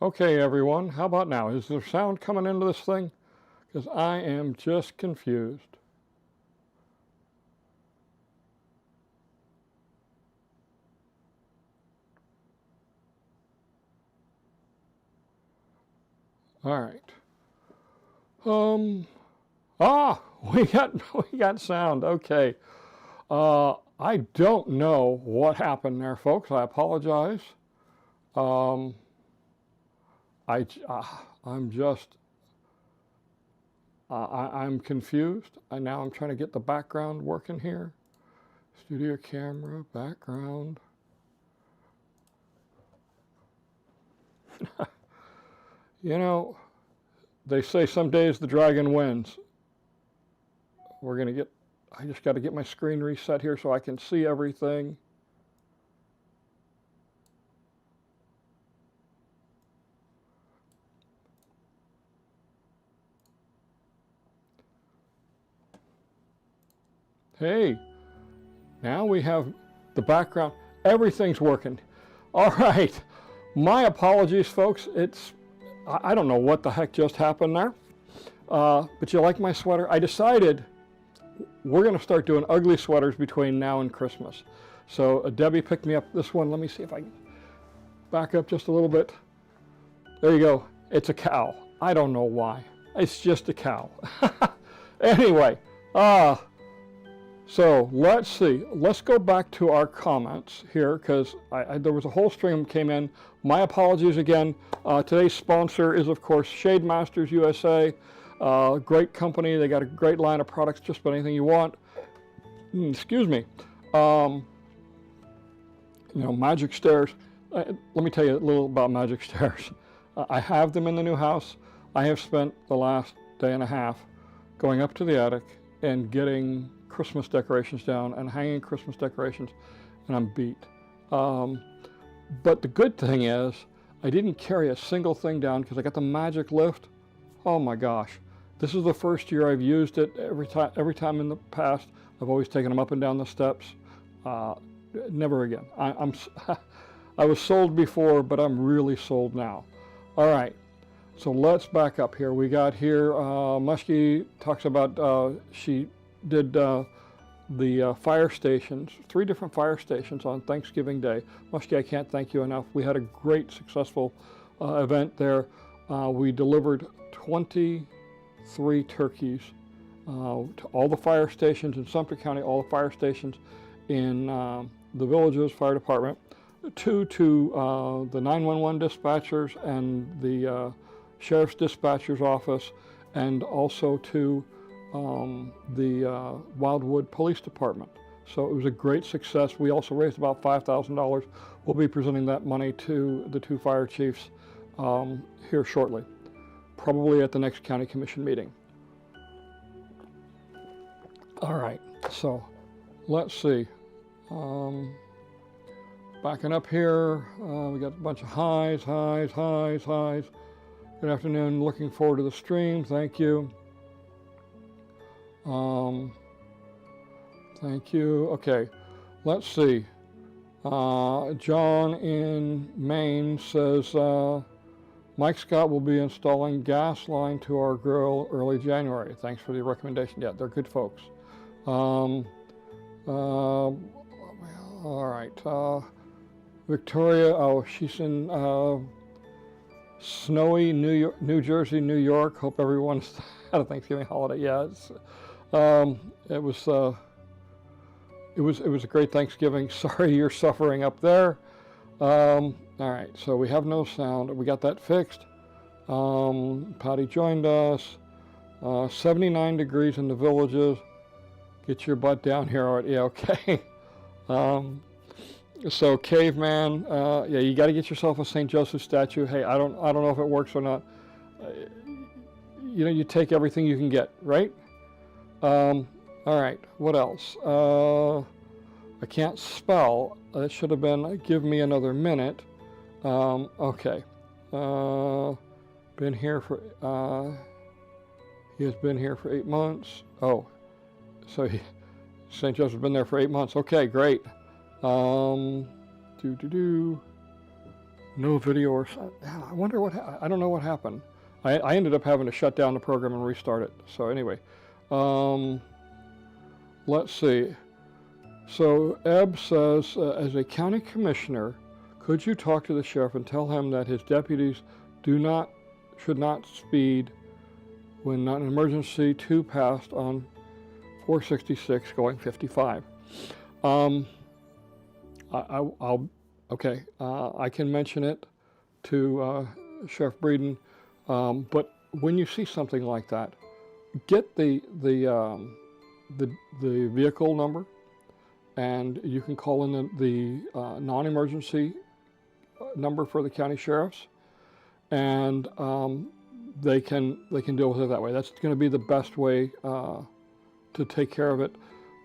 Okay, everyone, how about now? Is there sound coming into this thing? Because I am just confused. All right. We got sound. Okay. I don't know what happened there, folks. I apologize. Um, I'm just I'm confused. Now I'm trying to get the background working here. Studio camera, background. You know, they say some days the dragon wins. I just got to get my screen reset here so I can see everything. Hey, now we have the background. Everything's working. All right. My apologies, folks. I don't know what the heck just happened there. But you like my sweater? I decided we're going to start doing ugly sweaters between now and Christmas. So Debbie picked me up this one. Let me see if I can back up just a little bit. There you go. It's a cow. I don't know why. It's just a cow. Anyway, so let's see. Let's go back to our comments here because there was a whole stream came in. My apologies again. Today's sponsor is, of course, Shade Masters USA. Great company. They got a great line of products, just about anything you want. Excuse me. Magic stairs. Let me tell you a little about magic stairs. I have them in the new house. I have spent the last day and a half going up to the attic and getting Christmas decorations down and hanging Christmas decorations, and I'm beat. But the good thing is I didn't carry a single thing down because I got the magic lift. Oh my gosh. This is the first year I've used it. Every time in the past, I've always taken them up and down the steps. Never again. I was sold before, but I'm really sold now. All right, so let's back up here. We got here, Muskie talks about she did the fire stations, 3 different fire stations on Thanksgiving Day. Muskie, I can't thank you enough. We had a great, successful event there. We delivered 23 turkeys to all the fire stations in Sumter County, all the fire stations in the Villages Fire Department, 2 to the 911 dispatchers and the Sheriff's Dispatcher's Office, and also to the Wildwood Police Department. So it was a great success. We also raised about $5,000. We'll be presenting that money to the 2 fire chiefs here shortly, probably at the next county commission meeting. All right, so let's see. Backing up here, we got a bunch of highs. Good afternoon, looking forward to the stream, thank you. Thank you. Okay, let's see. John in Maine says, Mike Scott will be installing gas line to our grill early January. Thanks for the recommendation. Yeah, they're good folks. All right. Victoria, she's in snowy New Jersey, New York. Hope everyone's had a Thanksgiving holiday. Yeah, it was a great Thanksgiving. Sorry you're suffering up there. All right, so we have no sound. We got that fixed. Patty joined us. 79 degrees in the Villages. Get your butt down here. All right, yeah, okay. So caveman, yeah, you got to get yourself a St. Joseph statue. Hey, I don't know if it works or not. You take everything you can get, right? All right, what else? I can't spell. It should have been give me another minute. Okay. Been here for, he has been here for 8 months. Oh, so St. Joseph's been there for 8 months. Okay, great. No video or I wonder what I don't know what happened. I ended up having to shut down the program and restart it. So anyway, let's see. So Ebb says, as a county commissioner, could you talk to the sheriff and tell him that his deputies should not speed when not an emergency 2 passed on 466 going 55? Okay, I can mention it to Sheriff Breeden, but when you see something like that, get the vehicle number, and you can call in the non-emergency number for the county sheriffs, and they can deal with it that way. That's going to be the best way to take care of it.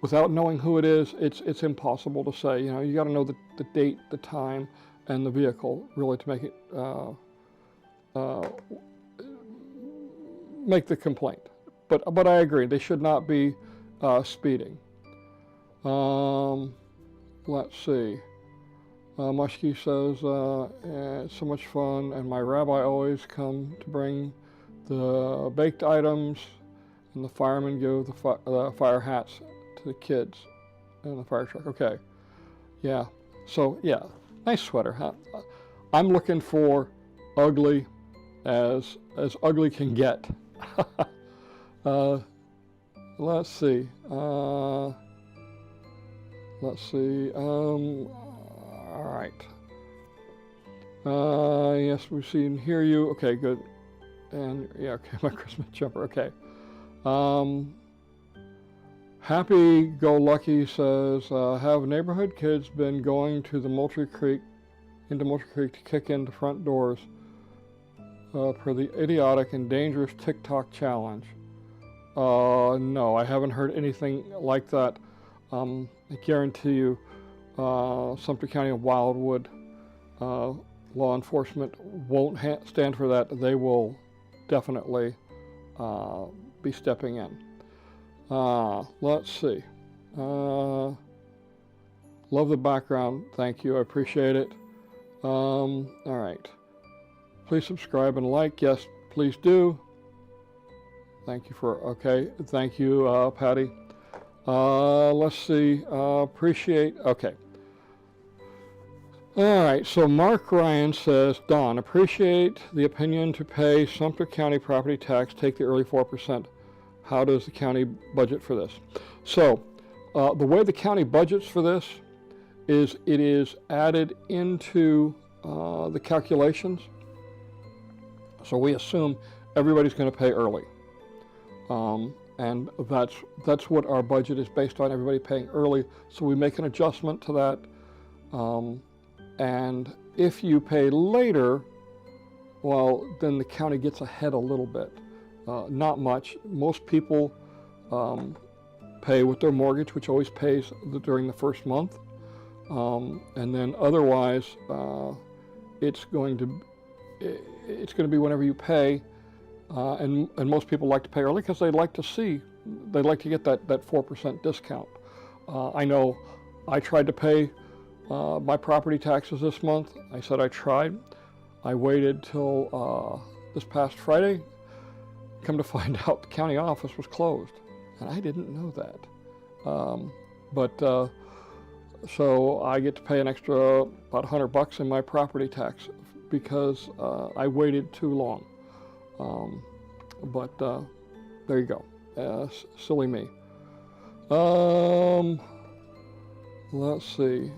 Without knowing who it is, it's impossible to say. You know, you got to know the date, the time, and the vehicle really to make it make the complaint. But I agree, they should not be speeding. Let's see. Muskie says, it's so much fun, and my rabbi always come to bring the baked items, and the firemen give the fire hats to the kids in the fire truck. Okay, yeah. So yeah, nice sweater. Huh? I'm looking for ugly as ugly can get. Let's see. All right. Yes, we see and hear you. Okay, good. And yeah, okay, my Christmas jumper. Okay. Happy Go Lucky says, have neighborhood kids been going to the Moultrie Creek to kick in the front doors per the idiotic and dangerous TikTok challenge? No, I haven't heard anything like that. I guarantee you, Sumter County and Wildwood law enforcement won't stand for that. They will definitely be stepping in. Let's see. Love the background. Thank you. I appreciate it. All right. Please subscribe and like. Yes, please do. Thank you okay. Thank you, Patty. Let's see. Appreciate. Okay. All right. So Mark Ryan says, Dawn, appreciate the opinion to pay Sumter County property tax, take the early 4%. How does the county budget for this? So the way the county budgets for this is it is added into the calculations. So we assume everybody's going to pay early. And that's what our budget is based on, everybody paying early. So we make an adjustment to that. And if you pay later, well, then the county gets ahead a little bit. Not much. Most people pay with their mortgage, which always pays during the first month. And then otherwise, it's going to be whenever you pay. And most people like to pay early because they'd like to get that 4% discount. I know I tried to pay my property taxes this month. I said I tried. I waited till this past Friday. Come to find out the county office was closed, and I didn't know that. So I get to pay an extra about $100 in my property tax because I waited too long. But there you go. Silly me. Let's see.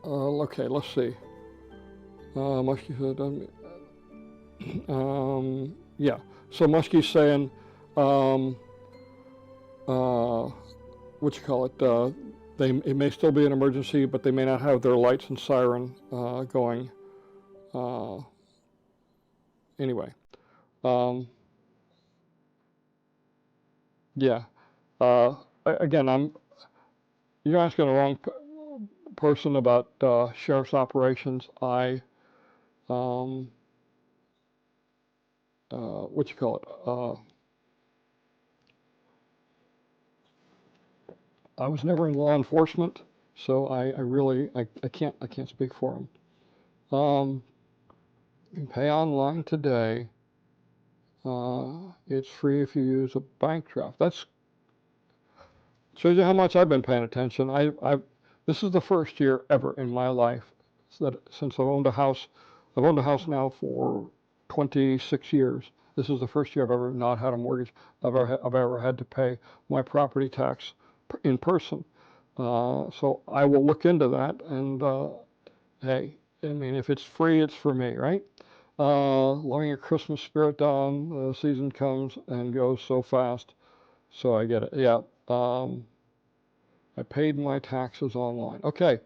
Okay, let's see. Muskie said, yeah. So Muskie's saying, it may still be an emergency, but they may not have their lights and siren going. Anyway, yeah. Again, you're asking the wrong person about sheriff's operations. I was never in law enforcement, So I really I can't speak for them. You can pay online today. It's free if you use a bank draft. That's shows you how much I've been paying attention. This is the first year ever in my life that since I've owned a house. I've owned a house now for 26 years. This is the first year I've ever not had a mortgage. I've ever had to pay my property tax in person. So I will look into that. And hey, I mean, if it's free, it's for me, right? Lowering your Christmas spirit down. The season comes and goes so fast. So I get it. Yeah. I paid my taxes online. Okay.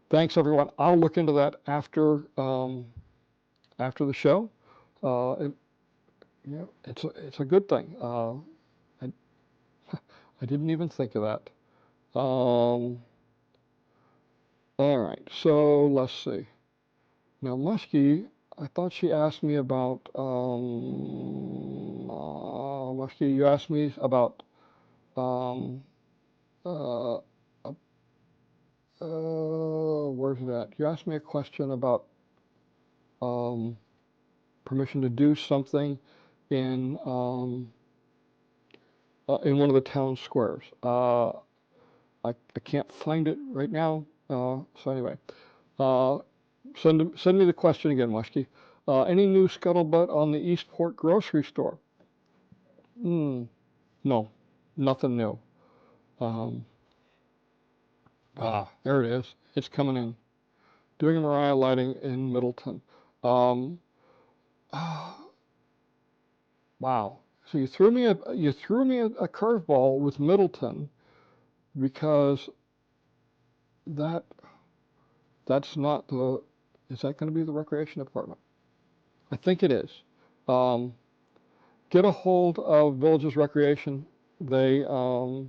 Thanks, everyone. I'll look into that after the show. It, yeah, it's a good thing. I I didn't even think of that. All right. So let's see. Now, Muskie, I thought she asked me about Muskie. You asked me about um, uh, where's that? You asked me a question about um, permission to do something in in one of the town squares. I can't find it right now. So anyway, uh, send me the question again, Mushki. Any new scuttlebutt on the Eastport grocery store? Hmm, no, nothing new. Um, there it is. It's coming in. Doing a Mariah lighting in Middleton. Um, wow. So you threw me a curveball with Middleton because that that's not the. Is that going to be the recreation department? I think it is. Um, get a hold of Villages Recreation. They, uh,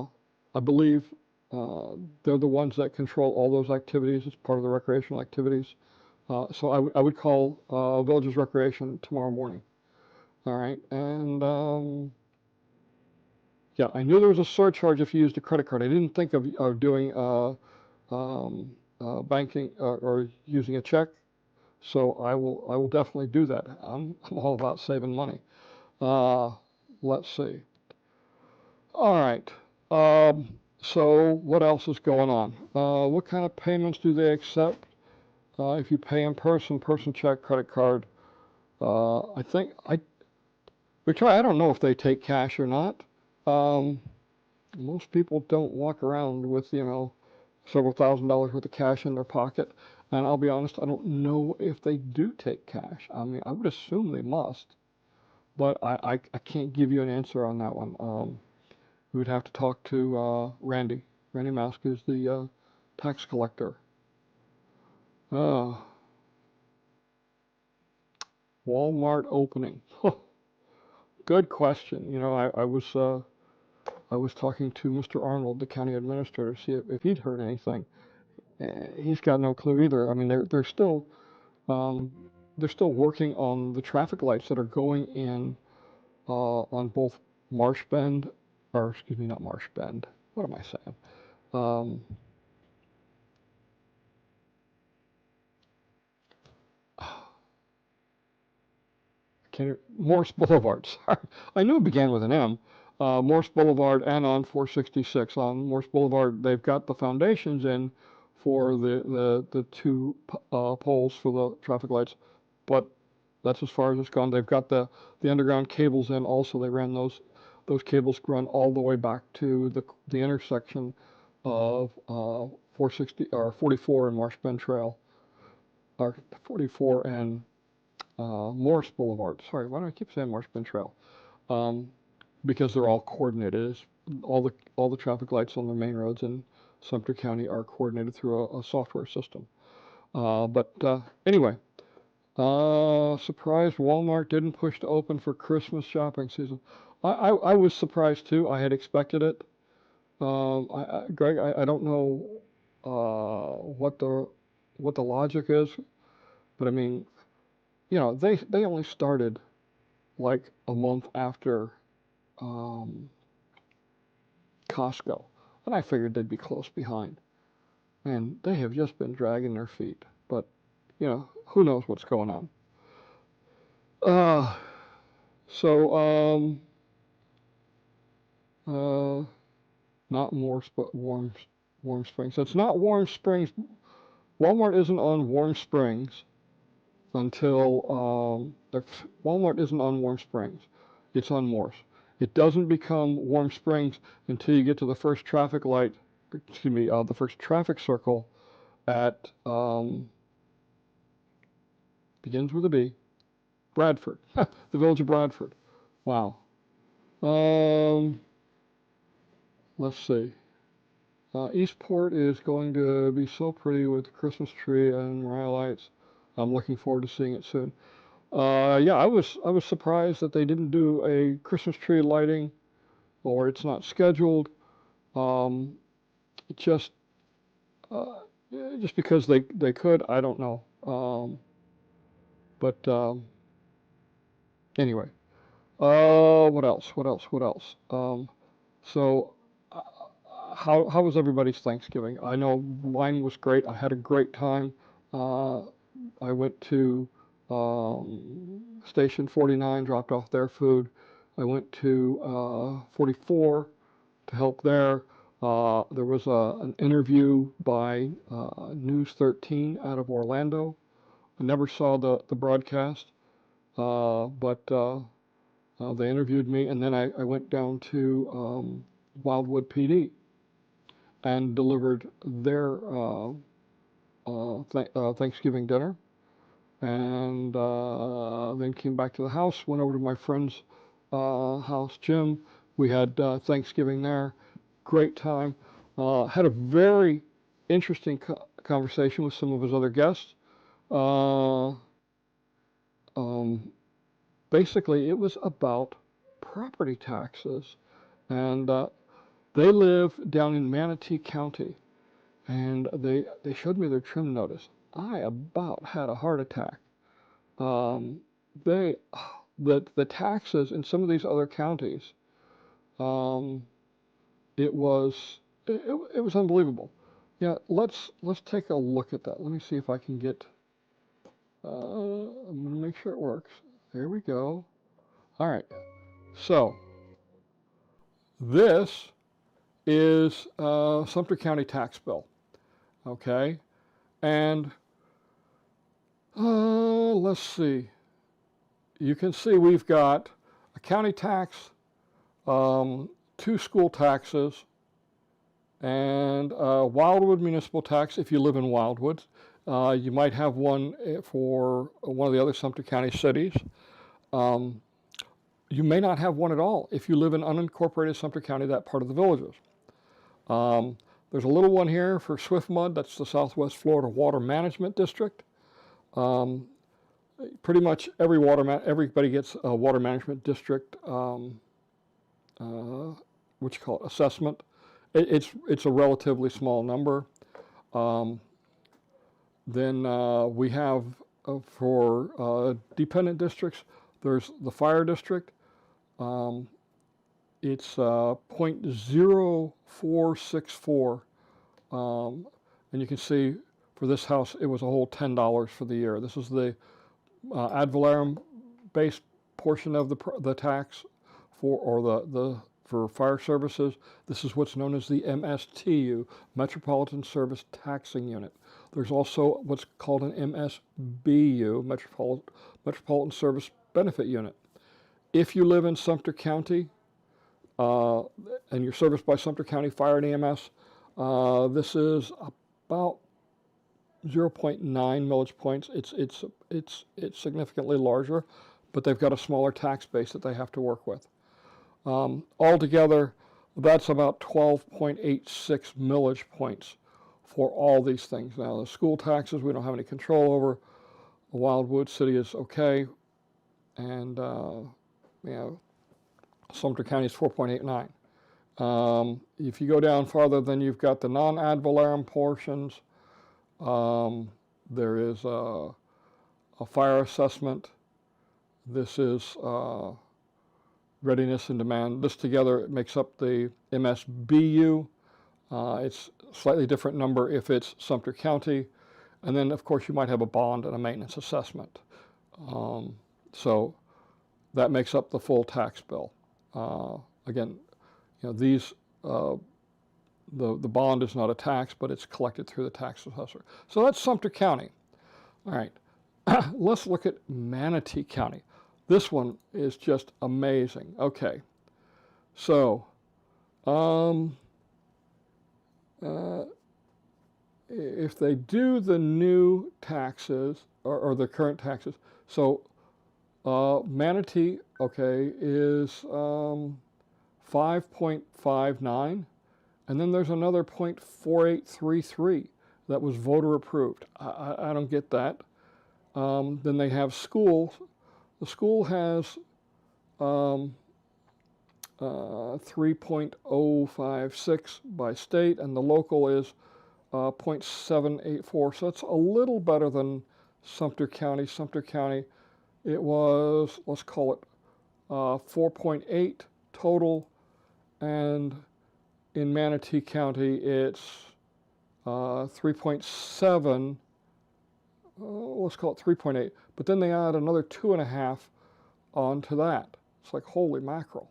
I believe, uh, they're the ones that control all those activities. It's part of the recreational activities. So I would call Villages Recreation tomorrow morning. All right, and yeah, I knew there was a surcharge if you used a credit card. I didn't think of doing um, banking or using a check. So I will definitely do that. I'm all about saving money. Uh, let's see. All right. So what else is going on? What kind of payments do they accept? If you pay in person check, credit card. I think Victoria, I don't know if they take cash or not. Um, Most people don't walk around with, several $1,000s worth of cash in their pocket. And I'll be honest, I don't know if they do take cash. I mean, I would assume they must, but I can't give you an answer on that one. We would have to talk to Randy. Randy Mask is the tax collector. Uh, Walmart opening. Good question. I was talking to Mr. Arnold, the county administrator, to see if he'd heard anything. He's got no clue either. I mean, um, they're still working on the traffic lights that are going in on both Marsh Bend, or excuse me, not Marsh Bend. What am I saying? Um, Morse Boulevard. Sorry, I knew it began with an M. Morse Boulevard and on 466. On Morse Boulevard, they've got the foundations in for the two poles for the traffic lights, but that's as far as it's gone. They've got the underground cables in also. They ran those cables run all the way back to the intersection of 460 or 44 and Marsh Bend Trail, or 44 and Morris Boulevard. Sorry, why do I keep saying Marsh Bend Trail? Um, because they're all coordinated. All the traffic lights on the main roads in Sumter County are coordinated through a software system. But anyway, surprised Walmart didn't push to open for Christmas shopping season. I was surprised too. I had expected it. Greg, I don't know what the logic is, but I mean, they only started like a month after um, Costco. and I figured they'd be close behind. And they have just been dragging their feet. But, who knows what's going on. Uh, so, not more, but Warm Springs. It's not Warm Springs. Walmart isn't on Warm Springs until Walmart isn't on Warm Springs. It's on Morse. It doesn't become Warm Springs until you get to the first traffic light. Excuse me, the first traffic circle at begins with a B. Bradford, the village of Bradford. Wow. Let's see. Eastport is going to be so pretty with the Christmas tree and Mariah lights. I'm looking forward to seeing it soon. Yeah, I was surprised that they didn't do a Christmas tree lighting, or it's not scheduled. Um, just just because they could, I don't know. But anyway, what else? What else? What else? So uh, how was everybody's Thanksgiving? I know mine was great. I had a great time. Uh, I went to Station 49, dropped off their food. I went to 44 to help there. There was an interview by News 13 out of Orlando. I never saw the broadcast, but they interviewed me, and then I went down to Wildwood PD and delivered their Thanksgiving dinner, and then came back to the house, went over to my friend's house, Jim. We had Thanksgiving there. Great time. Had a very interesting conversation with some of his other guests. Uh, um, Basically, it was about property taxes. And they live down in Manatee County. And they showed me their trim notice. I about had a heart attack. Um, they, the taxes in some of these other counties, um, it was it was unbelievable. Yeah, let's take a look at that. Let me see if I can get. I'm gonna make sure it works. There we go. All right. So this is Sumter County tax bill. Okay, and let's see. You can see we've got a county tax, two school taxes, and Wildwood municipal tax if you live in Wildwood. You might have one for one of the other Sumter County cities. Um, you may not have one at all if you live in unincorporated Sumter County, that part of the villages. There's a little one here for Swiftmud, that's the Southwest Florida Water Management District. Pretty much everybody gets a water management district, what you call it, assessment. It's a relatively small number. Then we have for dependent districts, there's the fire district. It's 0.0464, and you can see for this house it was a whole $10 for the year. This is the ad valorem based portion of the tax for fire services. This is what's known as the MSTU, Metropolitan Service Taxing Unit. There's also what's called an MSBU, Metropolitan Service Benefit Unit. If you live in Sumter County and you're serviced by Sumter County Fire and EMS, this is about 0.9 millage points. It's significantly larger, but they've got a smaller tax base that they have to work with. Altogether, that's about 12.86 millage points for all these things. Now, the school taxes we don't have any control over. Wildwood City is okay, and Sumter County is 4.89. If you go down farther, then you've got the non-ad valorem portions. There is a fire assessment. This is readiness and demand. This together makes up the MSBU. It's a slightly different number if it's Sumter County. And then, of course, you might have a bond and a maintenance assessment. So that makes up the full tax bill. Again, these the bond is not a tax, but it's collected through the tax assessor. So that's Sumter County. All right, let's look at Manatee County. This one is just amazing. Okay, so if they do the new taxes or the current taxes, so Manatee, okay, is 5.59, and then there's another 0.4833 that was voter approved. I don't get that. Then they have schools. The school has 3.056 by state, and the local is 0.784. So it's a little better than Sumter County. Sumter County, it was, let's call it 4.8 total, and in Manatee County it's 3.7, let's call it 3.8, but then they add another 2.5 onto that. It's like, holy mackerel.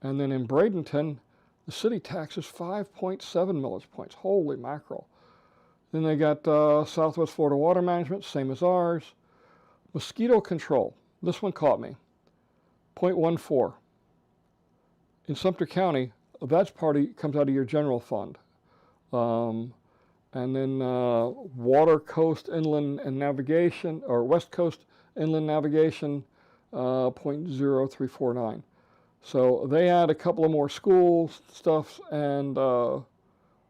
And then in Bradenton, the city tax is 5.7 millage points. Holy mackerel. Then they got Southwest Florida Water Management, same as ours. Mosquito control, this one caught me, 0.14. In Sumter County, that's comes out of your general fund. And then Water Coast Inland and Navigation, or West Coast Inland Navigation, 0.0349. So they add a couple of more schools, stuff, and a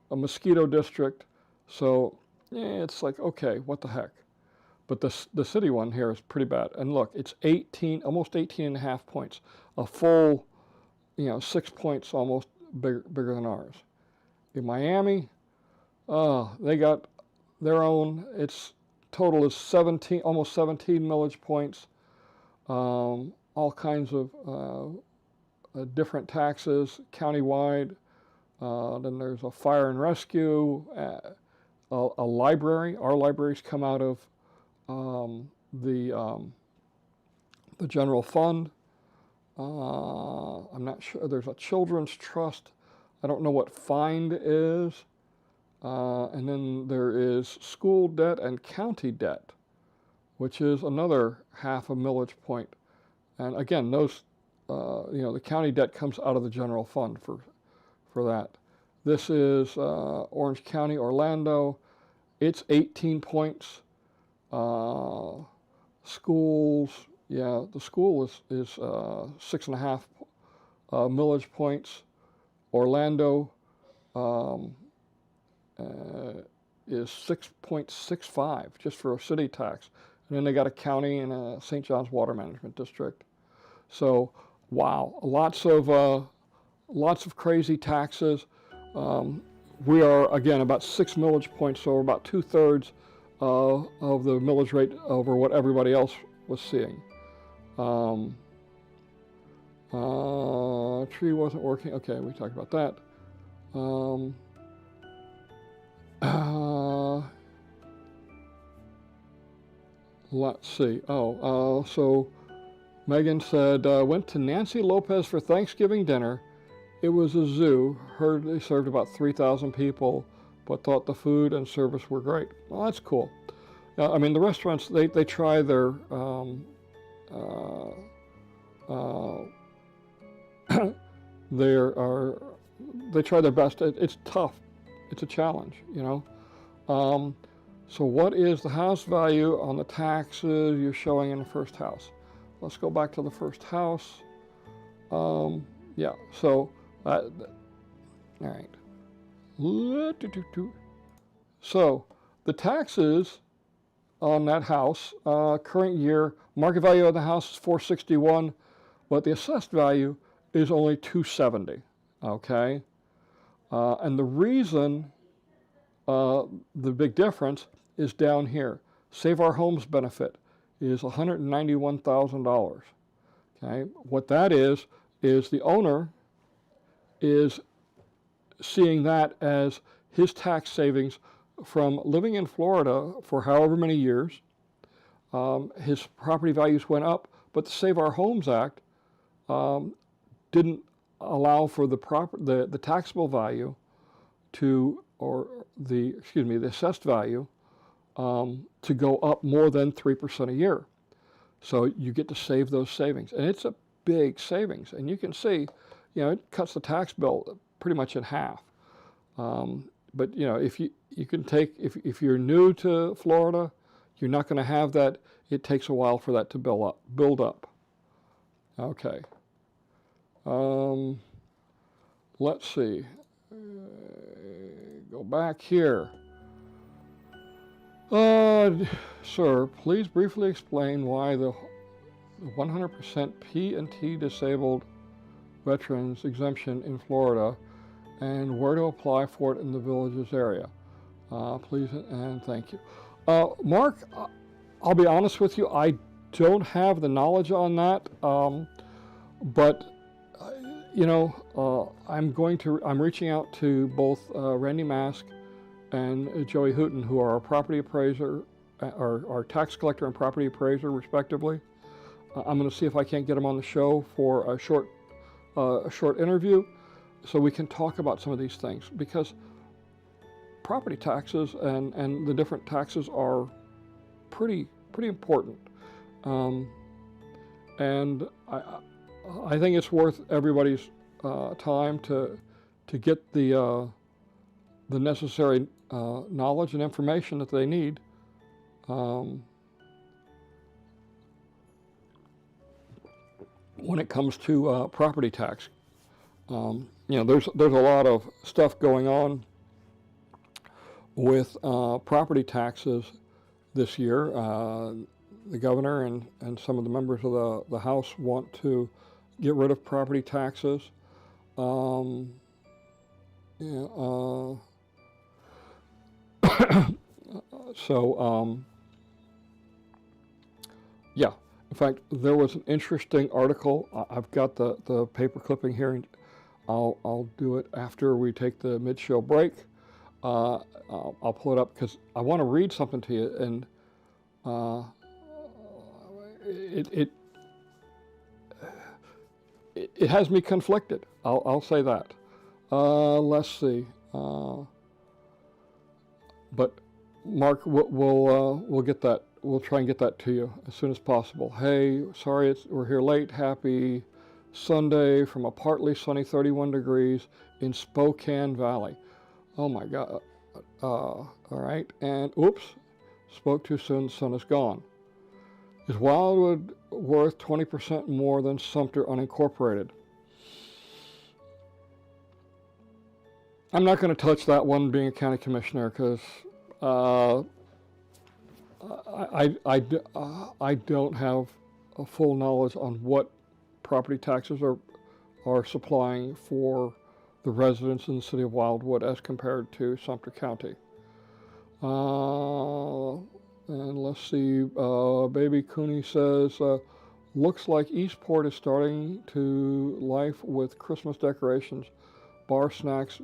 mosquito district. So it's like, okay, what the heck? But the city one here is pretty bad. And look, it's 18, almost 18 and a half points. A full, 6 points almost bigger than ours. In Miami, they got their own, its total is 17, almost 17 millage points. All kinds of different taxes countywide. Then there's a fire and rescue, a library. Our libraries come out of the general fund. I'm not sure. There's a children's trust. I don't know what find is. And then there is school debt and county debt, which is another half a millage point. And again, those, the county debt comes out of the general fund for that. This is Orange County, Orlando. It's 18 points. Schools, the school is 6.5 millage points. Orlando is 6.65 just for a city tax. And then they got a county and a St. John's Water Management District. So, wow, lots of crazy taxes. We are, again, about 6 millage points, so we're about 2/3 of the millage rate over what everybody else was seeing. Tree wasn't working. Okay, we talked about that. Let's see. So Megan said, went to Nancy Lopez for Thanksgiving dinner. It was a zoo. Heard they served about 3,000 people, but thought the food and service were great. Well, that's cool. I mean, the restaurants, they try their, they try their best. It's tough. It's a challenge, So what is the house value on the taxes you're showing in the first house? Let's go back to the first house. So, all right. So the taxes on that house, current year, market value of the house is $461, but the assessed value is only $270, okay? And the reason, the big difference is down here. Save Our Homes benefit is $191,000, okay? What that is the owner is seeing that as his tax savings from living in Florida for however many years. His property values went up, but the Save Our Homes Act didn't allow for the taxable value to, or the assessed value to go up more than 3% a year. So you get to save those savings, and it's a big savings. And you can see, it cuts the tax bill pretty much in half. But if you can take, if you're new to Florida, you're not going to have that. It takes a while for that to build up. Okay. Let's see. Go back here. Sir, please briefly explain why the 100% P&T disabled veterans exemption in Florida and where to apply for it in the villages area. Please and thank you. Mark, I'll be honest with you, I don't have the knowledge on that, but I'm reaching out to both Randy Mask and Joey Hooten, who are our property appraiser, our tax collector and property appraiser, respectively. I'm going to see if I can't get them on the show for a short interview, so we can talk about some of these things, because property taxes and the different taxes are pretty important, and I think it's worth everybody's time to get the necessary knowledge and information that they need. When it comes to property tax, there's a lot of stuff going on with property taxes this year. The governor and some of the members of the House want to get rid of property taxes. Yeah. In fact, there was an interesting article. I've got the paper clipping here, and I'll do it after we take the mid-show break. I'll pull it up because I want to read something to you, and it has me conflicted. I'll say that. Let's see. But Mark, we'll get that. We'll try and get that to you as soon as possible. Hey, sorry we're here late. Happy Sunday from a partly sunny 31 degrees in Spokane Valley. Oh my God. All right. And oops, spoke too soon. The sun is gone. Is Wildwood worth 20% more than Sumter unincorporated? I'm not going to touch that one, being a county commissioner, because I don't have a full knowledge on what property taxes are supplying for the residents in the city of Wildwood as compared to Sumter County. And let's see, Baby Cooney says, looks like Eastport is starting to life with Christmas decorations, bar snacks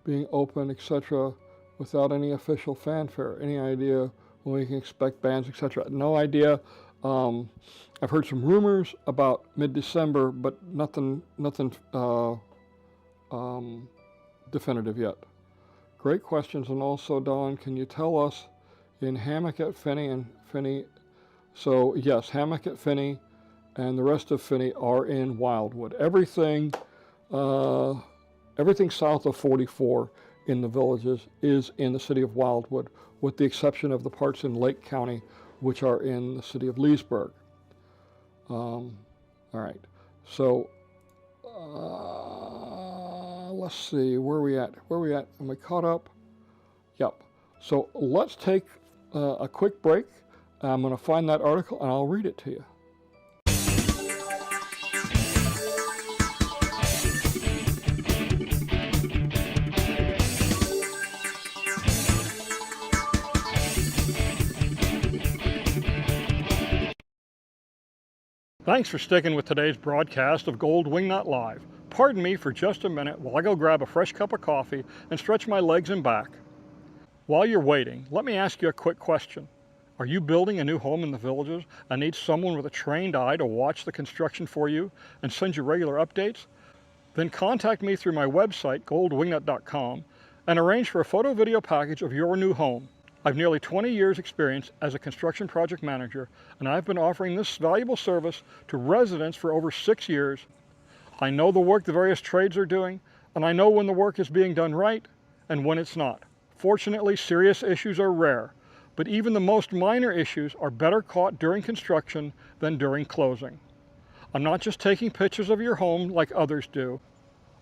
being open, etc., without any official fanfare. Any idea when we can expect bands, etc.? No idea. I've heard some rumors about mid-December, but nothing definitive yet. Great questions. And also, Dawn, can you tell us in Hammock at Finney and Finney? So yes, Hammock at Finney and the rest of Finney are in Wildwood. Everything south of 44 in the villages is in the city of Wildwood, with the exception of the parts in Lake County, which are in the city of Leesburg. All right, so let's see, where are we at? Am we caught up? Yep. So let's take a quick break. I'm going to find that article and I'll read it to you. Thanks for sticking with today's broadcast of Gold Wingnut Live, pardon me for just a minute while I go grab a fresh cup of coffee and stretch my legs and back. While you're waiting, let me ask you a quick question. Are you building a new home in the Villages and need someone with a trained eye to watch the construction for you and send you regular updates? Then contact me through my website, Wingnut.com, and arrange for a photo-video package of your new home. I've nearly 20 years experience as a construction project manager, and I've been offering this valuable service to residents for over 6 years. I know the work the various trades are doing, and I know when the work is being done right and when it's not. Fortunately, serious issues are rare, but even the most minor issues are better caught during construction than during closing. I'm not just taking pictures of your home like others do.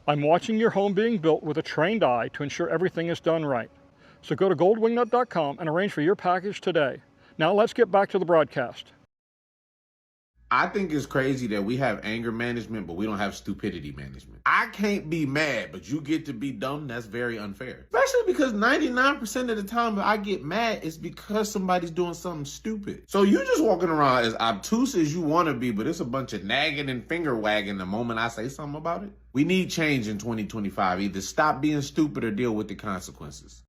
I'm watching your home being built with a trained eye to ensure everything is done right. So go to Wingnut.com and arrange for your package today. Now let's get back to the broadcast. I think it's crazy that we have anger management, but we don't have stupidity management. I can't be mad, but you get to be dumb. That's very unfair. Especially because 99% of the time I get mad, it's because somebody's doing something stupid. So you just walking around as obtuse as you want to be, but it's a bunch of nagging and finger wagging the moment I say something about it. We need change in 2025. Either stop being stupid or deal with the consequences.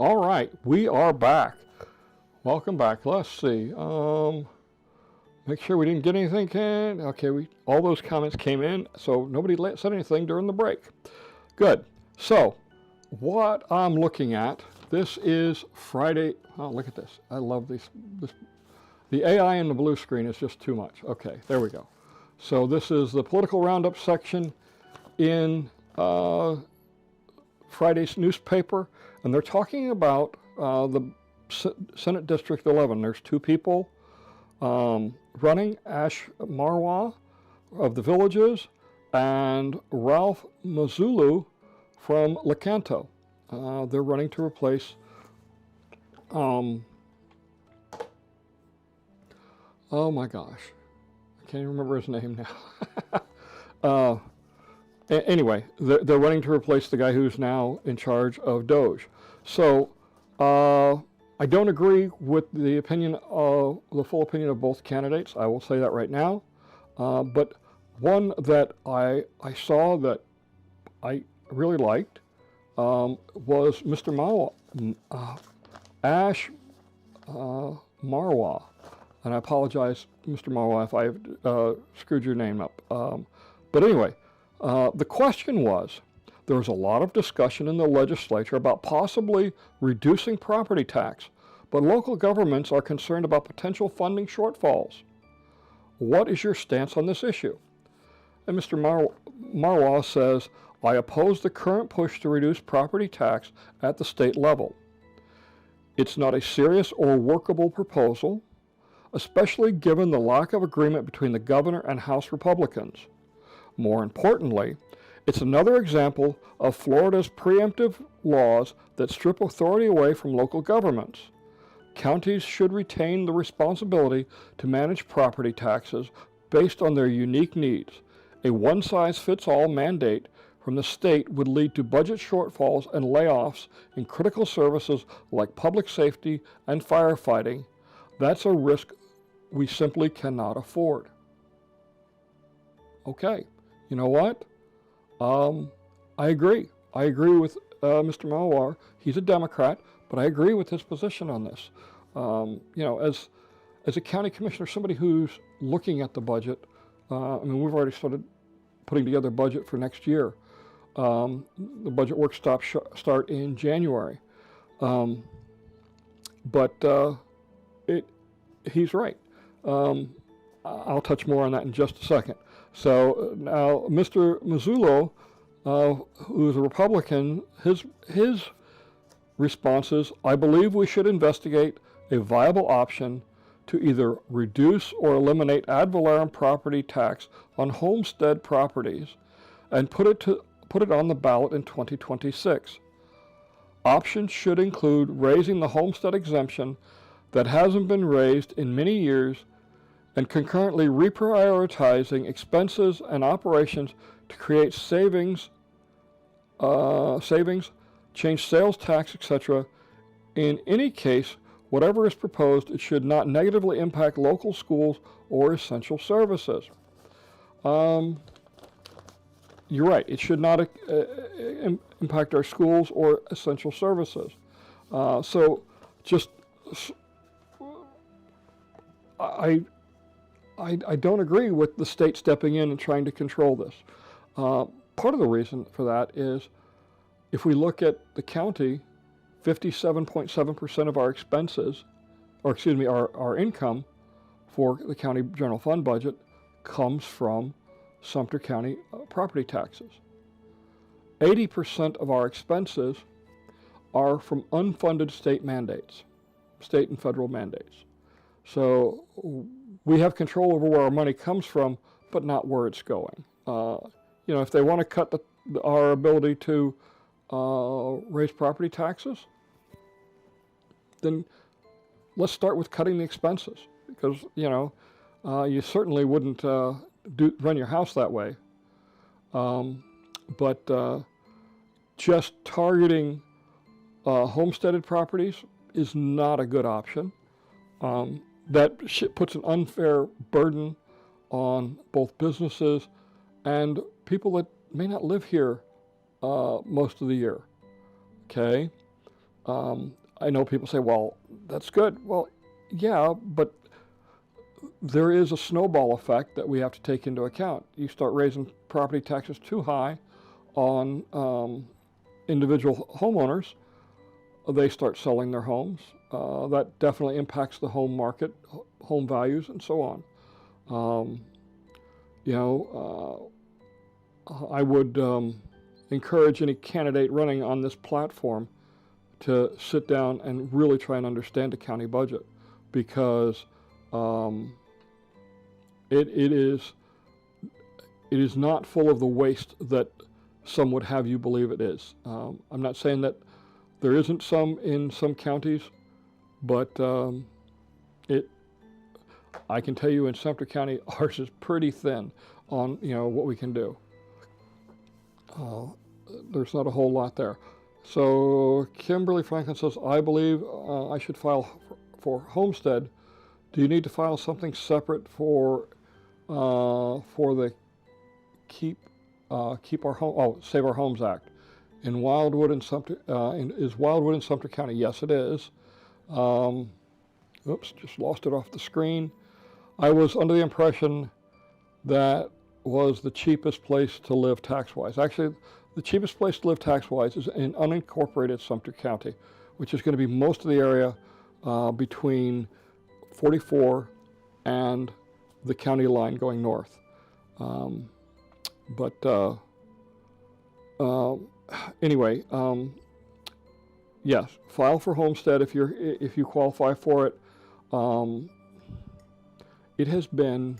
All right, we are back. Welcome back. Let's see. Make sure we didn't get anything in. Okay, all those comments came in, so nobody said anything during the break. Good. So, what I'm looking at, this is Friday. Oh, look at this. I love this. The AI in the blue screen is just too much. Okay, there we go. So this is the political roundup section in Friday's newspaper. And they're talking about the Senate District 11. There's two people running, Ash Marwa of the Villages and Ralph Mazzullo from Lecanto. They're running to replace, oh my gosh, I can't even remember his name now. Anyway, they're running to replace the guy who's now in charge of Doge. So I don't agree with the full opinion of both candidates. I will say that right now. But one that I saw that I really liked was Mr. Ash Marwa. And I apologize, Mr. Marwa, if I've screwed your name up. But anyway, the question was, there was a lot of discussion in the legislature about possibly reducing property tax, but local governments are concerned about potential funding shortfalls. What is your stance on this issue? And Mr. Marwa says, I oppose the current push to reduce property tax at the state level. It's not a serious or workable proposal, especially given the lack of agreement between the governor and House Republicans. More importantly, it's another example of Florida's preemptive laws that strip authority away from local governments. Counties should retain the responsibility to manage property taxes based on their unique needs. A one-size-fits-all mandate from the state would lead to budget shortfalls and layoffs in critical services like public safety and firefighting. That's a risk we simply cannot afford. Okay, you know what? I agree. I agree with Mr. Marwa. He's a Democrat, but I agree with his position on this. You know, as a county commissioner, somebody who's looking at the budget, I mean, we've already started putting together a budget for next year. The budget work start in January. But he's right. I'll touch more on that in just a second. So now Mr. Mazzullo, who's a Republican, his response is, I believe we should investigate a viable option to either reduce or eliminate ad valorem property tax on homestead properties and put it on the ballot in 2026. Options should include raising the homestead exemption that hasn't been raised in many years and concurrently reprioritizing expenses and operations to create savings, change sales tax, etc. In any case, whatever is proposed, it should not negatively impact local schools or essential services. You're right, it should not impact our schools or essential services. So just, I don't agree with the state stepping in and trying to control this. Part of the reason for that is if we look at the county, 57.7% of our expenses, or excuse me, our income for the county general fund budget comes from Sumter County property taxes. 80% of our expenses are from unfunded state mandates, state and federal mandates. So we have control over where our money comes from, but not where it's going. If they want to cut our ability to raise property taxes, then let's start with cutting the expenses, because you certainly wouldn't run your house that way. But just targeting homesteaded properties is not a good option. That puts an unfair burden on both businesses and people that may not live here most of the year. Okay? I know people say, well, that's good. Well, yeah, but there is a snowball effect that we have to take into account. You start raising property taxes too high on individual homeowners, they start selling their homes. That definitely impacts the home market, home values, and so on. I would encourage any candidate running on this platform to sit down and really try and understand the county budget, because it is not full of the waste that some would have you believe it is. I'm not saying that there isn't some in some counties, but I can tell you in Sumter County, ours is pretty thin on what we can do. There's not a whole lot there. So Kimberly Franklin says, I believe I should file for homestead. Do you need to file something separate for the Save Our Homes Act? In Wildwood and Sumter, is Wildwood and Sumter County? Yes, it is. Oops, just lost it off the screen. I was under the impression that was the cheapest place to live tax-wise. Actually, the cheapest place to live tax-wise is in unincorporated Sumter County, which is going to be most of the area between 44 and the county line going north. Anyway, yes, file for homestead if you qualify for it. It has been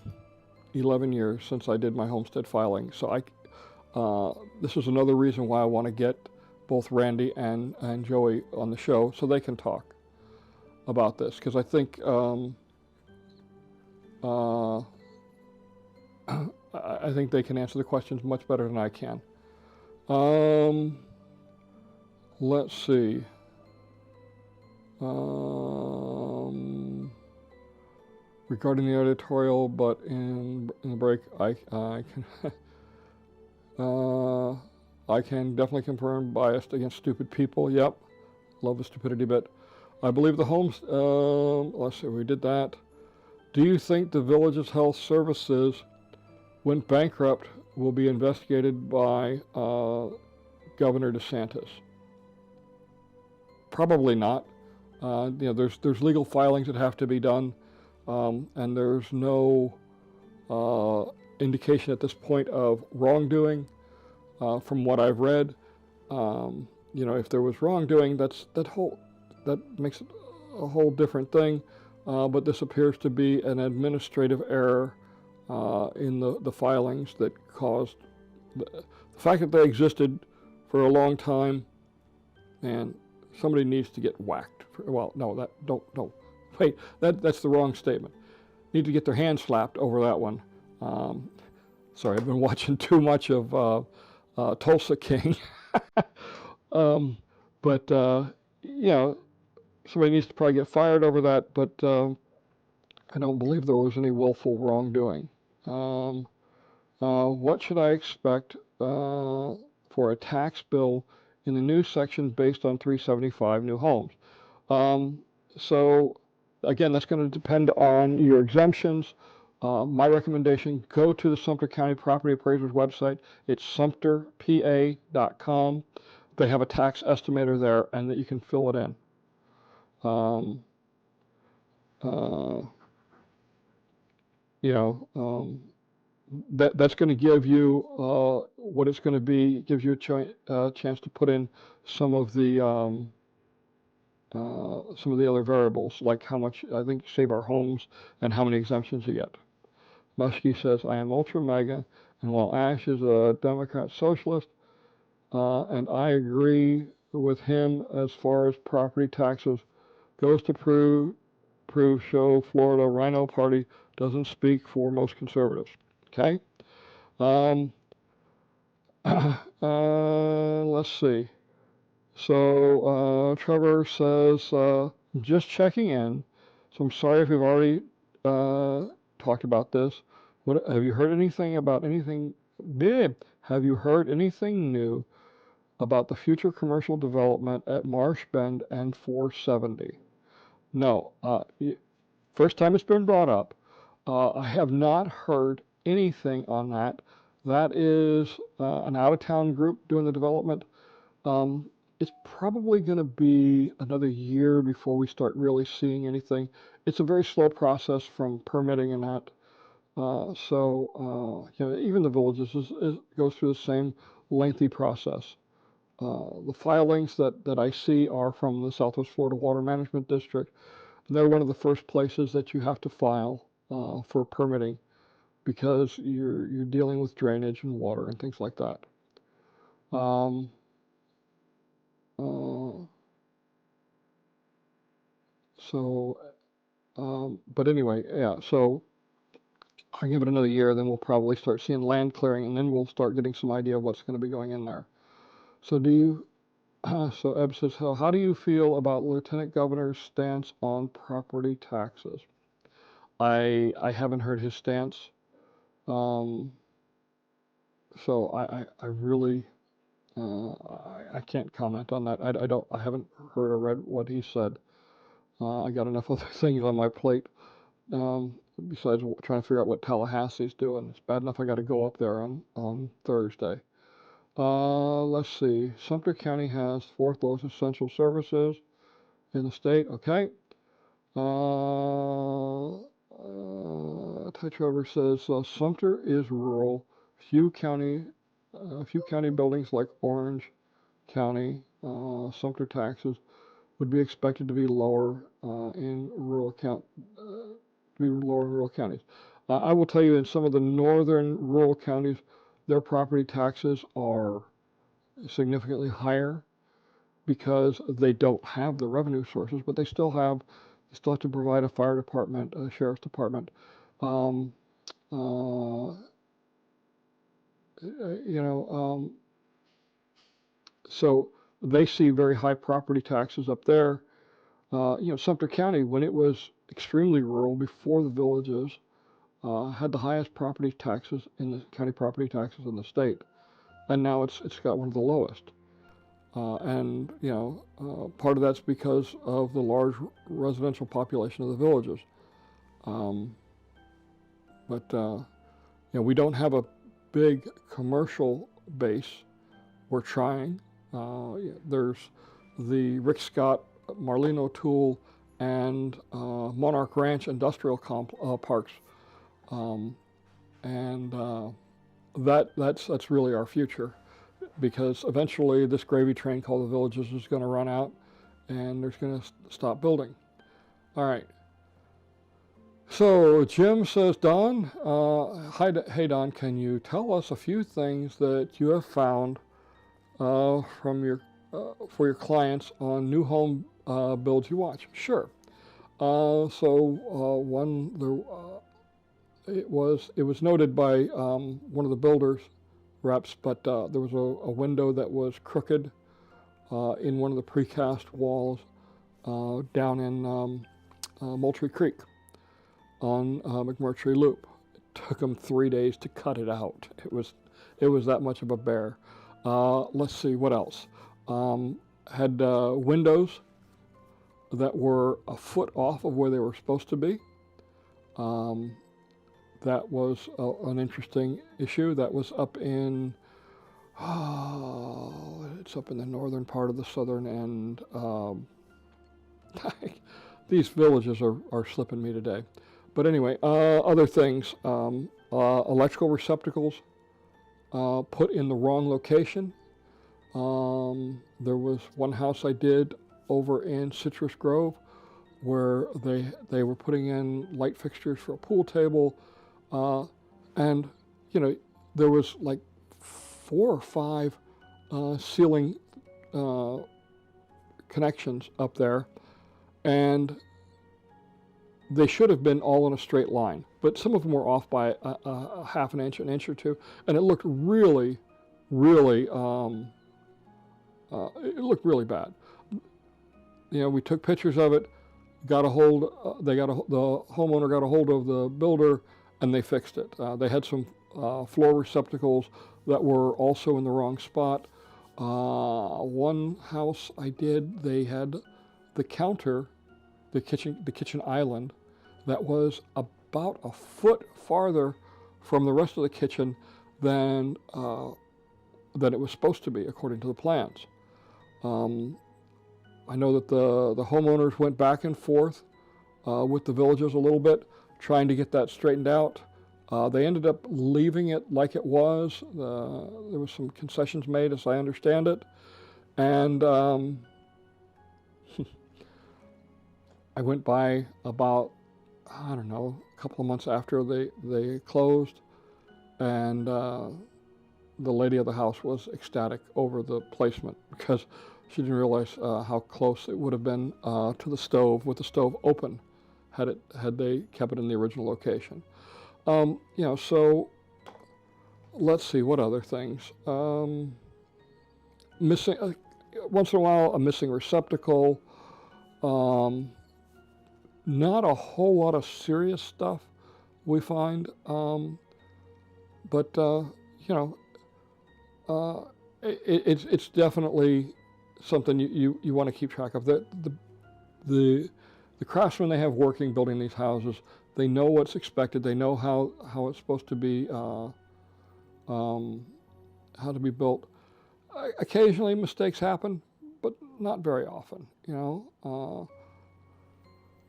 11 years since I did my homestead filing, so this is another reason why I want to get both Randy and Joey on the show so they can talk about this, because I think I think they can answer the questions much better than I can. Let's see. Regarding the editorial, but in the break, I can I can definitely confirm biased against stupid people. Yep, love the stupidity bit. I believe the homes. Let's see, we did that. Do you think the village's health services went bankrupt will be investigated by Governor DeSantis? Probably not. There's legal filings that have to be done, and there's no indication at this point of wrongdoing. From what I've read, if there was wrongdoing, that makes it a whole different thing. But this appears to be an administrative error in the filings that caused the fact that they existed for a long time. And somebody needs to get whacked. Wait, that's the wrong statement. Need to get their hand slapped over that one. Sorry, I've been watching too much of Tulsa King. But somebody needs to probably get fired over that, but I don't believe there was any willful wrongdoing. What should I expect for a tax bill in the new section based on 375 new homes? So again, that's going to depend on your exemptions. My recommendation, go to the Sumter County Property Appraiser's website. It's sumterpa.com. They have a tax estimator there, and that you can fill it in. That's going to give you what it's going to be. Gives you a chance to put in some of the other variables, like how much I think Save Our Homes and how many exemptions you get. Muskie says, I am ultra mega, and while Ash is a Democrat socialist, and I agree with him as far as property taxes goes to prove show Florida Rhino Party doesn't speak for most conservatives. Okay? Let's see. So Trevor says, just checking in. So I'm sorry if we've already talked about this. What have you heard anything about anything? Have you heard anything new about the future commercial development at Marsh Bend and 470? No. First time it's been brought up. I have not heard anything on that. That is an out-of-town group doing the development. It's probably going to be another year before we start really seeing anything. It's a very slow process from permitting and that. Even the villages goes through the same lengthy process. The filings that I see are from the Southwest Florida Water Management District. They're one of the first places that you have to file for permitting because you're dealing with drainage and water and things like that. But anyway, yeah, so I'll give it another year, then we'll probably start seeing land clearing, and then we'll start getting some idea of what's going to be going in there. So so Eb says, how do you feel about Lieutenant Governor's stance on property taxes? I haven't heard his stance. So I really, I can't comment on that. I haven't heard or read what he said. I got enough other things on my plate. Besides trying to figure out what Tallahassee's doing. It's bad enough I got to go up there on Thursday. Let's see. Sumter County has fourth lowest essential services in the state. Okay. Ty Trevor says Sumter is rural. Few county buildings like Orange County, Sumter taxes would be expected to be lower in rural counties. I will tell you, in some of the northern rural counties, their property taxes are significantly higher because they don't have the revenue sources, but they still have to provide a fire department, a sheriff's department. So they see very high property taxes up there. Sumter County, when it was extremely rural before the villages, had the highest property taxes in the county property taxes in the state, and now it's got one of the lowest. Part of that's because of the large residential population of the villages. But we don't have a big commercial base. We're trying. There's the Rick Scott, Marlene O'Toole, and Monarch Ranch industrial parks, and that's really our future, because eventually this gravy train called the Villages is going to run out, and there's going to stop building. All right. So Jim says, Dawn, hey Dawn, can you tell us a few things that you have found from your for your clients on new home builds you watch? Sure. It was noted by one of the builders reps, but there was a window that was crooked in one of the precast walls down in Moultrie Creek on McMurtry Loop. It took them 3 days to cut it out. It was that much of a bear. Let's see, what else? Had windows that were a foot off of where they were supposed to be. That was an interesting issue. That was up in, it's up in the northern part of the southern end. These villages are slipping me today. But anyway, other things, electrical receptacles put in the wrong location. There was one house I did over in Citrus Grove where they were putting in light fixtures for a pool table, and there was like 4 or 5 ceiling connections up there, and they should have been all in a straight line, but some of them were off by a half an inch or two, and it looked really, really, it looked really bad. We took pictures of it, the homeowner got a hold of the builder, and they fixed it. They had some floor receptacles that were also in the wrong spot. One house I did, they had the counter, the kitchen island, that was about a foot farther from the rest of the kitchen than it was supposed to be, according to the plans. I know that the homeowners went back and forth with the Villages a little bit, trying to get that straightened out. They ended up leaving it like it was. There was some concessions made, as I understand it, and I went by about, I don't know, a couple of months after they closed, and the lady of the house was ecstatic over the placement, because she didn't realize how close it would have been to the stove, with the stove open, had they kept it in the original location. So let's see, what other things? Missing, once in a while, a missing receptacle. Not a whole lot of serious stuff we find, but it's definitely something you want to keep track of. The craftsmen they have working building these houses, they know what's expected. They know how it's supposed to be, how to be built. Occasionally mistakes happen, but not very often.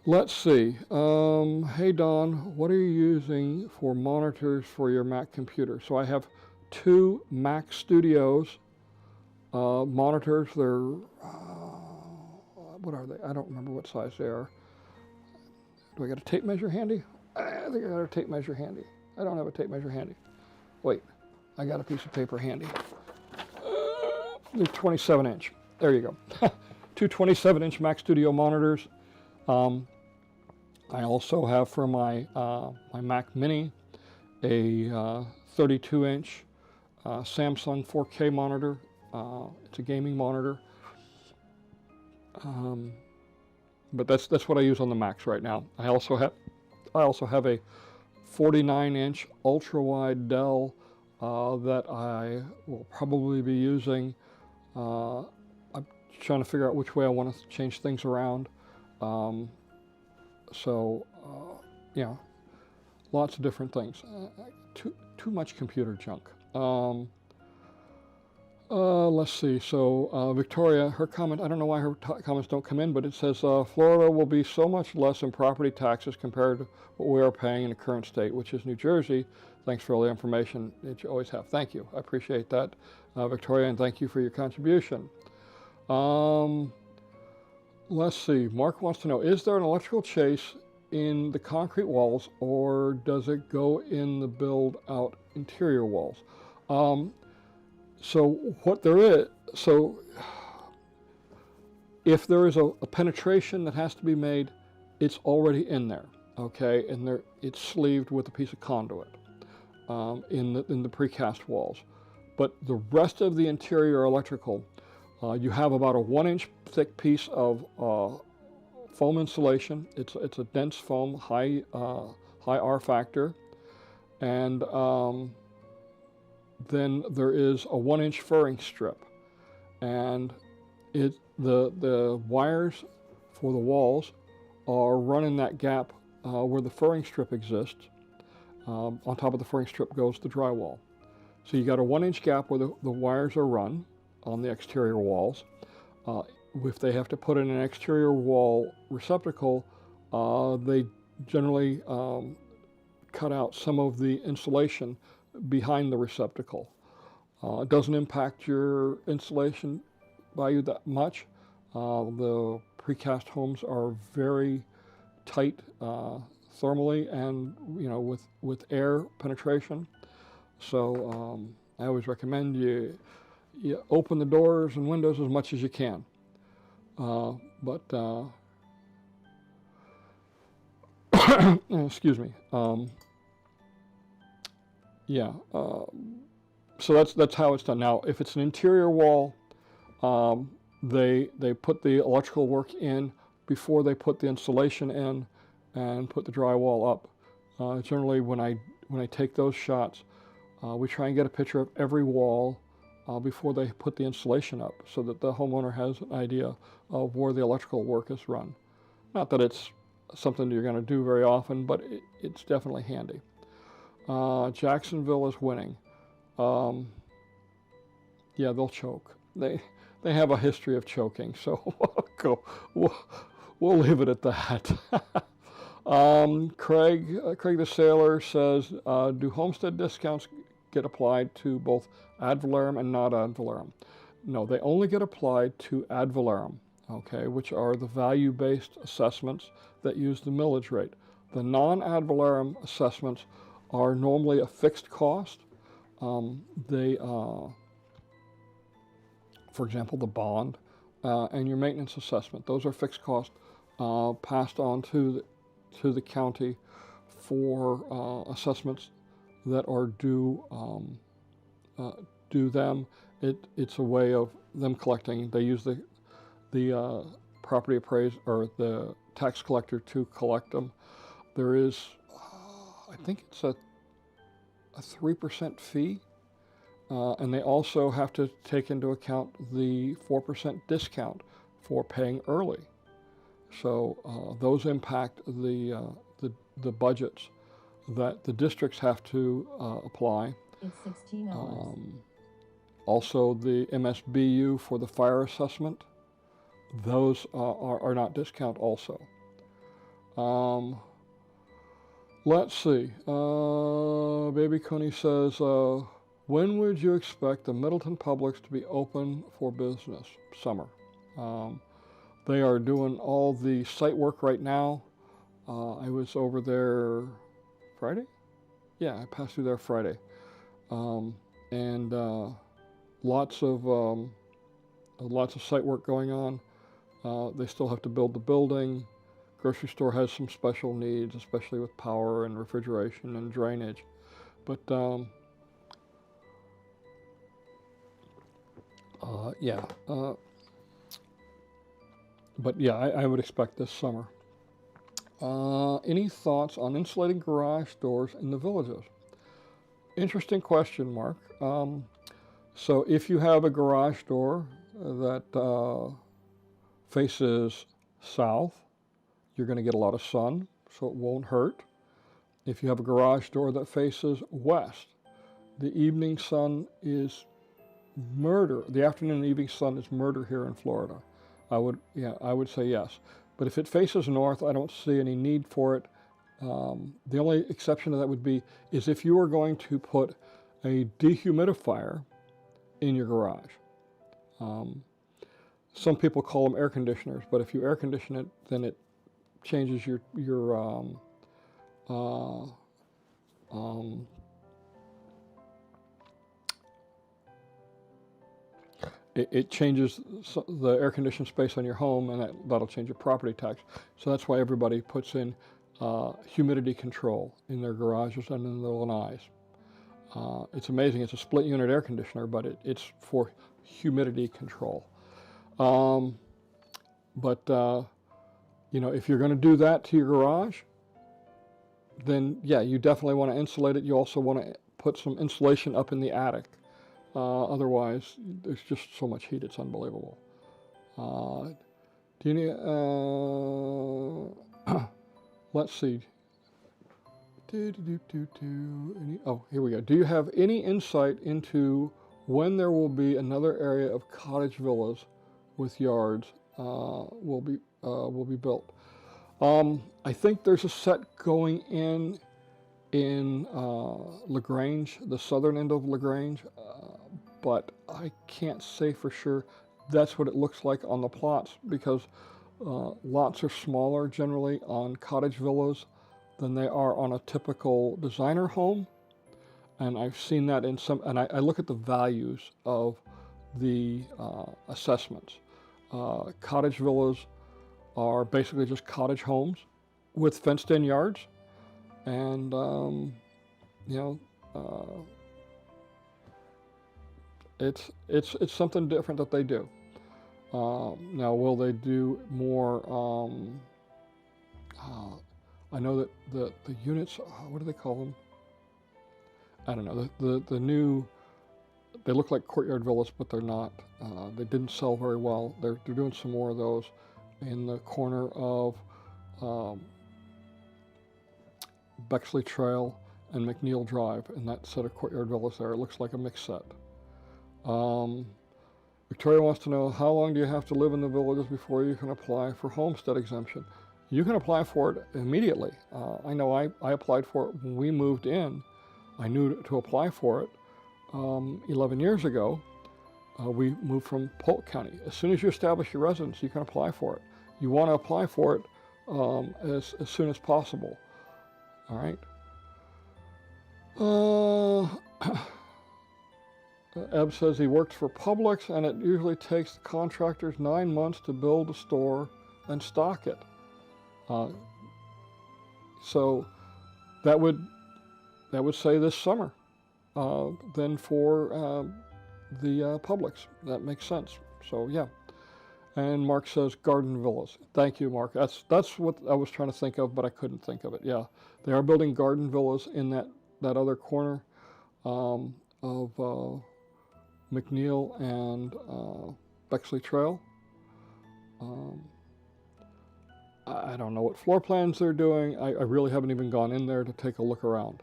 Let's see. Hey Dawn, what are you using for monitors for your Mac computer? So I have 2 Mac Studios monitors. They're what are they? I don't remember what size they are. Do I got a tape measure handy? I think I got a tape measure handy. I don't have a tape measure handy. Wait, I got a piece of paper handy. They're 27 inch. There you go. 2 27-inch Mac Studio monitors. I also have for my Mac Mini a 32-inch Samsung 4K monitor. It's a gaming monitor. But that's what I use on the Macs right now. I also have a 49-inch ultra-wide Dell that I will probably be using. I'm trying to figure out which way I want to change things around. So you know, lots of different things. Too much computer junk. Let's see. So Victoria, her comment, I don't know why her comments don't come in, but it says Florida will be so much less in property taxes compared to what we are paying in the current state, which is New Jersey. Thanks for all the information that you always have. Thank you. I appreciate that, Victoria, and thank you for your contribution. Let's see. Mark wants to know, is there an electrical chase in the concrete walls, or does it go in the build-out interior walls? So what there is, so if there is a penetration that has to be made, it's already in there, okay? And there, it's sleeved with a piece of conduit in the precast walls. But the rest of the interior electrical, you have about a 1-inch thick piece of foam insulation. It's a dense foam, high R factor, and then there is a 1-inch furring strip, and the wires for the walls are running that gap where the furring strip exists. On top of the furring strip goes the drywall. So you got a 1-inch gap where the wires are run on the exterior walls. If they have to put in an exterior wall receptacle, they generally cut out some of the insulation behind the receptacle. It doesn't impact your insulation value that much. The precast homes are very tight thermally and with air penetration. So I always recommend you open the doors and windows as much as you can. Excuse me. So that's how it's done. Now, if it's an interior wall, they put the electrical work in before they put the insulation in and put the drywall up. Generally, when I take those shots, we try and get a picture of every wall before they put the insulation up, so that the homeowner has an idea of where the electrical work is run. Not that it's something you're going to do very often, but it's definitely handy. Jacksonville is winning. Yeah, they'll choke. They have a history of choking, so we'll leave it at that. Craig the Sailor says, do homestead discounts get applied to both ad valorem and not ad valorem? No, they only get applied to ad valorem, okay, which are the value-based assessments that use the millage rate. The non-ad valorem assessments are normally a fixed cost. For example, the bond and your maintenance assessment, those are fixed costs passed on to the county for assessments that are due them. It's a way of them collecting. They use the property appraiser or the tax collector to collect them. There is, I think it's a 3% fee, and they also have to take into account the 4% discount for paying early. So those impact the budgets that the districts have to apply. It's 16 hours. Also, the MSBU for the fire assessment, those are not discount also. Let's see. Baby Coney says, when would you expect the Middleton Publix to be open for business? Summer. They are doing all the site work right now. I was over there Friday? Yeah, I passed through there Friday. And lots of site work going on. They still have to build the building. Grocery store has some special needs, especially with power and refrigeration and drainage. But I would expect this summer. Any thoughts on insulating garage doors in the villages? Interesting question, Mark. So if you have a garage door that faces south, you're going to get a lot of sun, so it won't hurt. If you have a garage door that faces west, the evening sun is murder. The afternoon and evening sun is murder here in Florida. I would say yes. But if it faces north, I don't see any need for it. The only exception to that would be is if you are going to put a dehumidifier in your garage. Some people call them air conditioners, but if you air condition it, then it changes your it changes the air conditioned space on your home, and that'll change your property tax. So that's why everybody puts in humidity control in their garages and in their lanais. It's amazing. It's a split unit air conditioner, but it's for humidity control. If you're going to do that to your garage, then yeah, you definitely want to insulate it. You also want to put some insulation up in the attic. Otherwise, there's just so much heat, it's unbelievable. Do you need, let's see. Oh, here we go. Do you have any insight into when there will be another area of cottage villas with yards will be built? I think there's a set going in LaGrange, the southern end of LaGrange, but I can't say for sure that's what it looks like on the plots, because lots are smaller generally on cottage villas than they are on a typical designer home. And I've seen that in some, and I look at the values of the assessments. Cottage villas are basically just cottage homes with fenced-in yards, and it's something different that they do. Now, will they do more? I know that the units, what do they call them? I don't know. The new, they look like courtyard villas, but they're not. They didn't sell very well. They're doing some more of those in the corner of Bexley Trail and McNeil Drive, and that set of courtyard villas there. It looks like a mixed set. Victoria wants to know, how long do you have to live in the villages before you can apply for homestead exemption? You can apply for it immediately. I know I applied for it when we moved in. I knew to apply for it 11 years ago. We moved from Polk County. As soon as you establish your residence, you can apply for it. You want to apply for it as soon as possible. All right. Eb says he works for Publix, and it usually takes the contractors 9 months to build a store and stock it. So that would say this summer. Then for the Publix, that makes sense. So yeah. And Mark says garden villas. Thank you, Mark. That's what I was trying to think of, but I couldn't think of it. Yeah, they are building garden villas in that other corner of McNeil and Bexley Trail. I don't know what floor plans they're doing. I really haven't even gone in there to take a look around.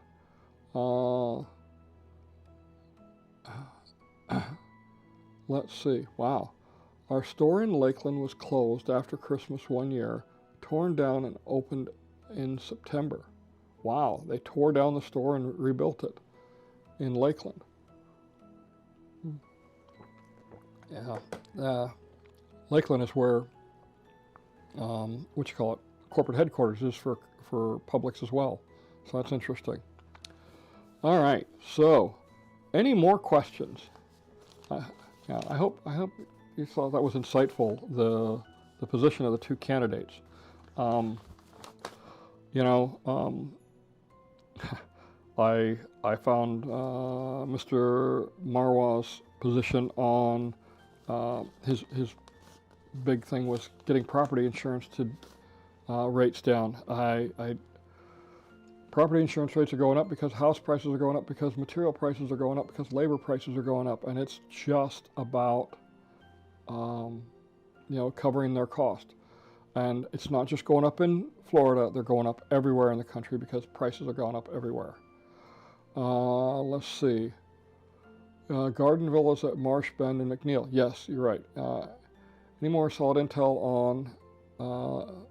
Let's see. Wow. Our store in Lakeland was closed after Christmas one year, torn down and opened in September. Wow, they tore down the store and rebuilt it in Lakeland. Yeah. Lakeland is where, corporate headquarters is for Publix as well. So that's interesting. All right, so any more questions? I hope you thought that was insightful, the position of the two candidates. I found Mr. Marwa's position on his big thing was getting property insurance to rates down. Property insurance rates are going up because house prices are going up, because material prices are going up, because labor prices are going up, and it's just about covering their cost. And it's not just going up in Florida, they're going up everywhere in the country because prices are going up everywhere. Let's see. Garden Villas at Marsh Bend and McNeil. Yes, you're right. Any more solid intel on,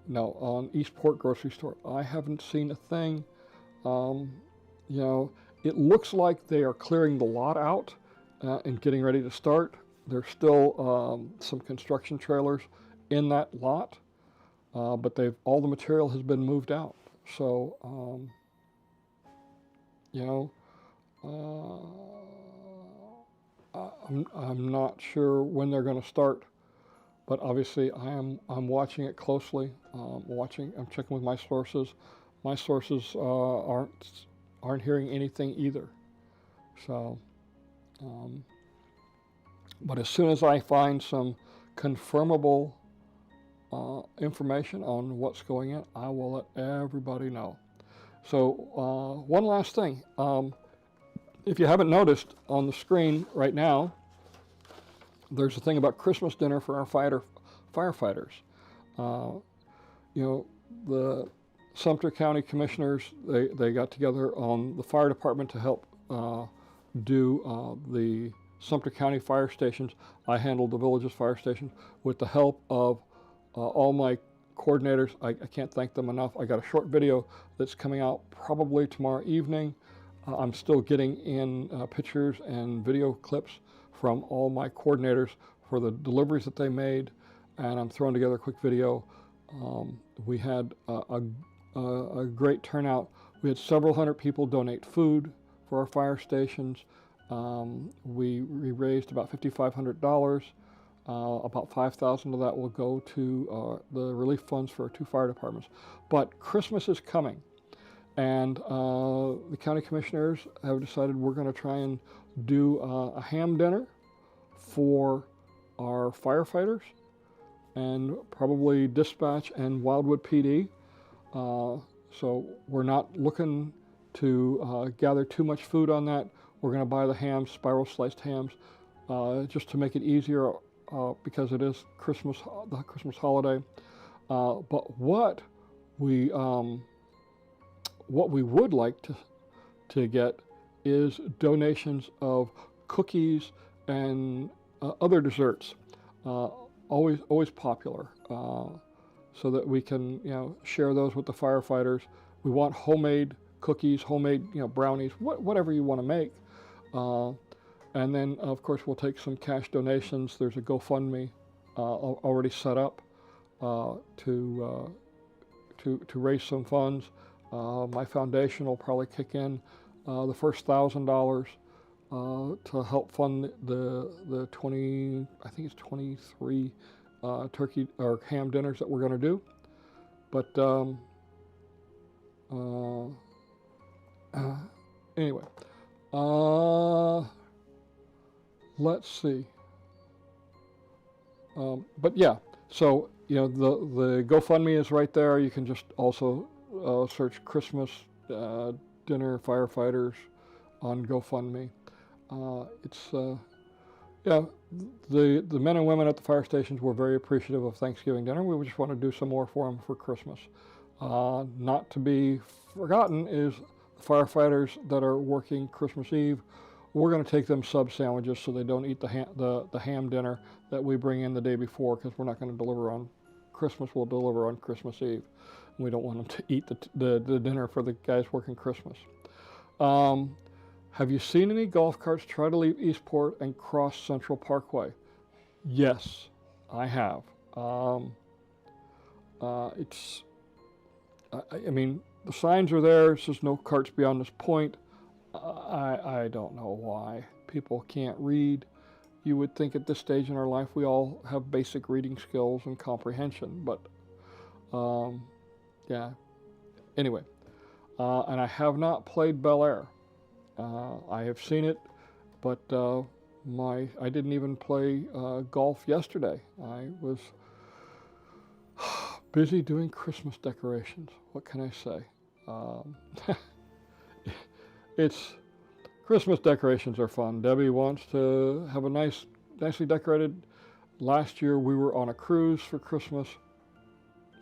no, on Eastport Grocery Store? I haven't seen a thing. It looks like they are clearing the lot out and getting ready to start. There's still some construction trailers in that lot, but all the material has been moved out. So, I'm not sure when they're going to start, but obviously I'm watching it closely. I'm checking with my sources. My sources aren't hearing anything either. So, but as soon as I find some confirmable information on what's going in, I will let everybody know. So one last thing. If you haven't noticed on the screen right now, there's a thing about Christmas dinner for our firefighters. The Sumter County Commissioners, they got together on the fire department to help do the Sumter County fire stations. I handled the village's fire stations with the help of all my coordinators. I can't thank them enough. I got a short video that's coming out probably tomorrow evening. I'm still getting in pictures and video clips from all my coordinators for the deliveries that they made, and I'm throwing together a quick video. We had a great turnout. We had several hundred people donate food for our fire stations. We raised about $5,500. About $5,000 of that will go to the relief funds for our 2 fire departments. But Christmas is coming, and the county commissioners have decided we're going to try and do a ham dinner for our firefighters and probably dispatch and Wildwood PD. So we're not looking to gather too much food on that. We're going to buy the hams, spiral sliced hams, just to make it easier because it is Christmas, the Christmas holiday. But what we would like to get is donations of cookies and other desserts. Always popular, so that we can share those with the firefighters. We want homemade cookies, homemade brownies, whatever you want to make. And then of course we'll take some cash donations. There's a GoFundMe already set up to raise some funds. My foundation will probably kick in the first $1,000 to help fund the 23 turkey or ham dinners that we're going to do. But anyway, let's see. But yeah, so the GoFundMe is right there. You can just also search Christmas dinner firefighters on GoFundMe. The men and women at the fire stations were very appreciative of Thanksgiving dinner. We just want to do some more for them for Christmas. Not to be forgotten is the firefighters that are working Christmas Eve. We're going to take them sub sandwiches so they don't eat the ham dinner that we bring in the day before, because we're not going to deliver on Christmas. We'll deliver on Christmas Eve. We don't want them to eat the dinner for the guys working Christmas. Have you seen any golf carts try to leave Eastport and cross Central Parkway? Yes, I have. I mean, the signs are there. It says no carts beyond this point. I don't know why people can't read. You would think at this stage in our life we all have basic reading skills and comprehension, but yeah. Anyway, and I have not played Bel Air. I have seen it, but I didn't even play golf yesterday. I was busy doing Christmas decorations. What can I say? Christmas decorations are fun. Debbie wants to have a nicely decorated. Last year we were on a cruise for Christmas,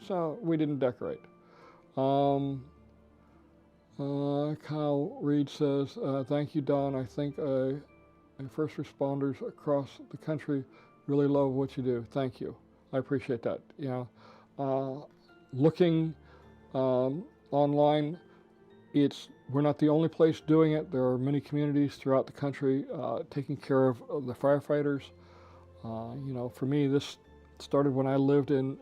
so we didn't decorate. Kyle Reed says, thank you, Dawn. I think first responders across the country really love what you do. Thank you. I appreciate that. You know, looking online, we're not the only place doing it. There are many communities throughout the country taking care of the firefighters. You know, for me, this started when I lived in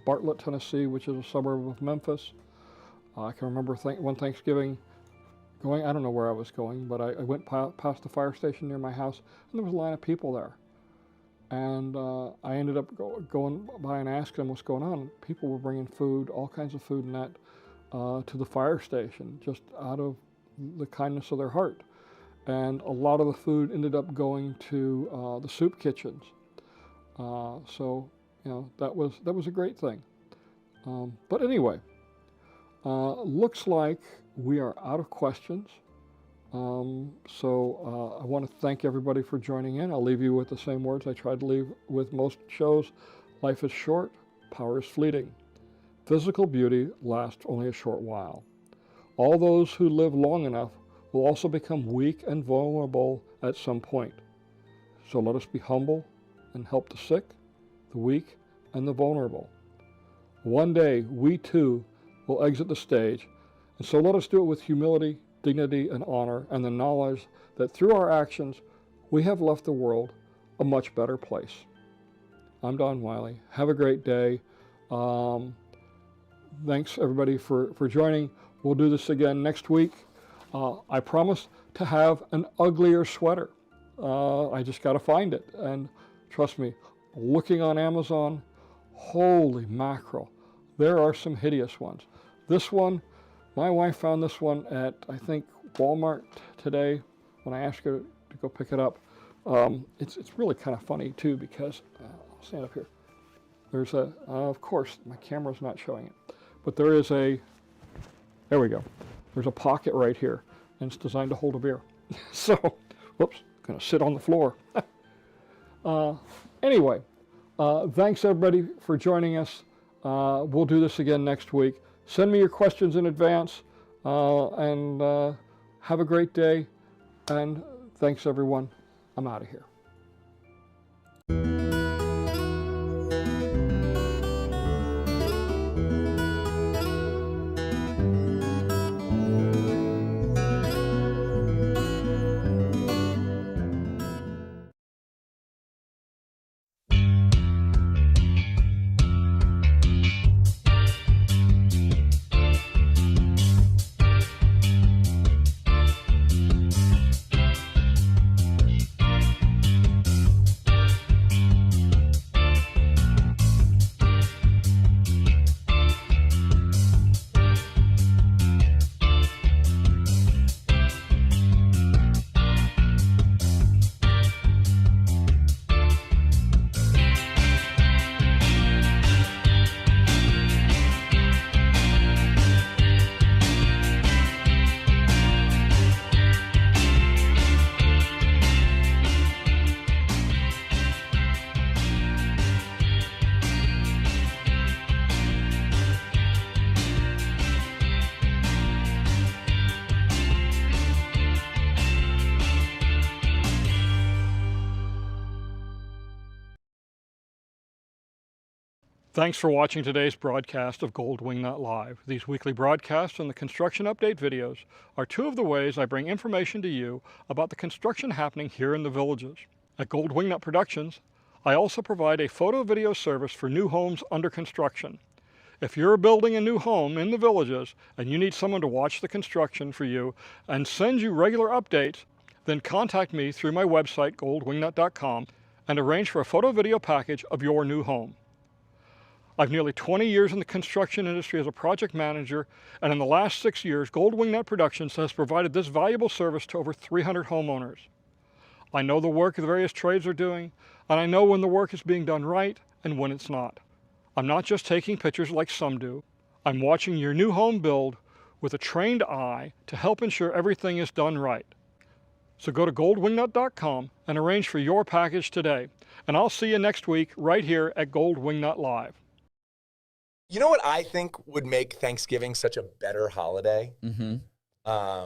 Bartlett, Tennessee, which is a suburb of Memphis. I can remember one Thanksgiving going, I don't know where I was going, but I went past the fire station near my house, and there was a line of people there. And I ended up going by and asking them what's going on. People were bringing food, all kinds of food and that, to the fire station, just out of the kindness of their heart. And a lot of the food ended up going to the soup kitchens. So, you know, that was a great thing. But anyway, looks like we are out of questions. So I want to thank everybody for joining in. I'll leave you with the same words I tried to leave with most shows. Life is short, power is fleeting. Physical beauty lasts only a short while. All those who live long enough will also become weak and vulnerable at some point. So let us be humble and help the sick, the weak, and the vulnerable. One day, we too will exit the stage, and so let us do it with humility, dignity, and honor, and the knowledge that through our actions, we have left the world a much better place. I'm Don Wiley. Have a great day. Thanks everybody for joining. We'll do this again next week. I promise to have an uglier sweater. I just got to find it. And trust me, looking on Amazon, holy mackerel, there are some hideous ones. This one, my wife found this one at, I think, Walmart today when I asked her to go pick it up. It's really kind of funny too, because, I'll stand up here. There's of course, my camera's not showing it, but there is there we go. There's a pocket right here, and it's designed to hold a beer. So, whoops, gonna sit on the floor. Anyway, thanks everybody for joining us. We'll do this again next week. Send me your questions in advance, and have a great day, and thanks everyone. I'm out of here. Thanks for watching today's broadcast of Gold Wingnut Live. These weekly broadcasts and the construction update videos are two of the ways I bring information to you about the construction happening here in the villages. At Gold Wingnut Productions, I also provide a photo-video service for new homes under construction. If you're building a new home in the villages and you need someone to watch the construction for you and send you regular updates, then contact me through my website, goldwingnut.com, and arrange for a photo-video package of your new home. I've nearly 20 years in the construction industry as a project manager, and in the last 6 years, Gold Wingnut Productions has provided this valuable service to over 300 homeowners. I know the work the various trades are doing, and I know when the work is being done right and when it's not. I'm not just taking pictures like some do. I'm watching your new home build with a trained eye to help ensure everything is done right. So go to goldwingnut.com and arrange for your package today, and I'll see you next week right here at Gold Wingnut Live. You know what I think would make Thanksgiving such a better holiday? Mm-hmm.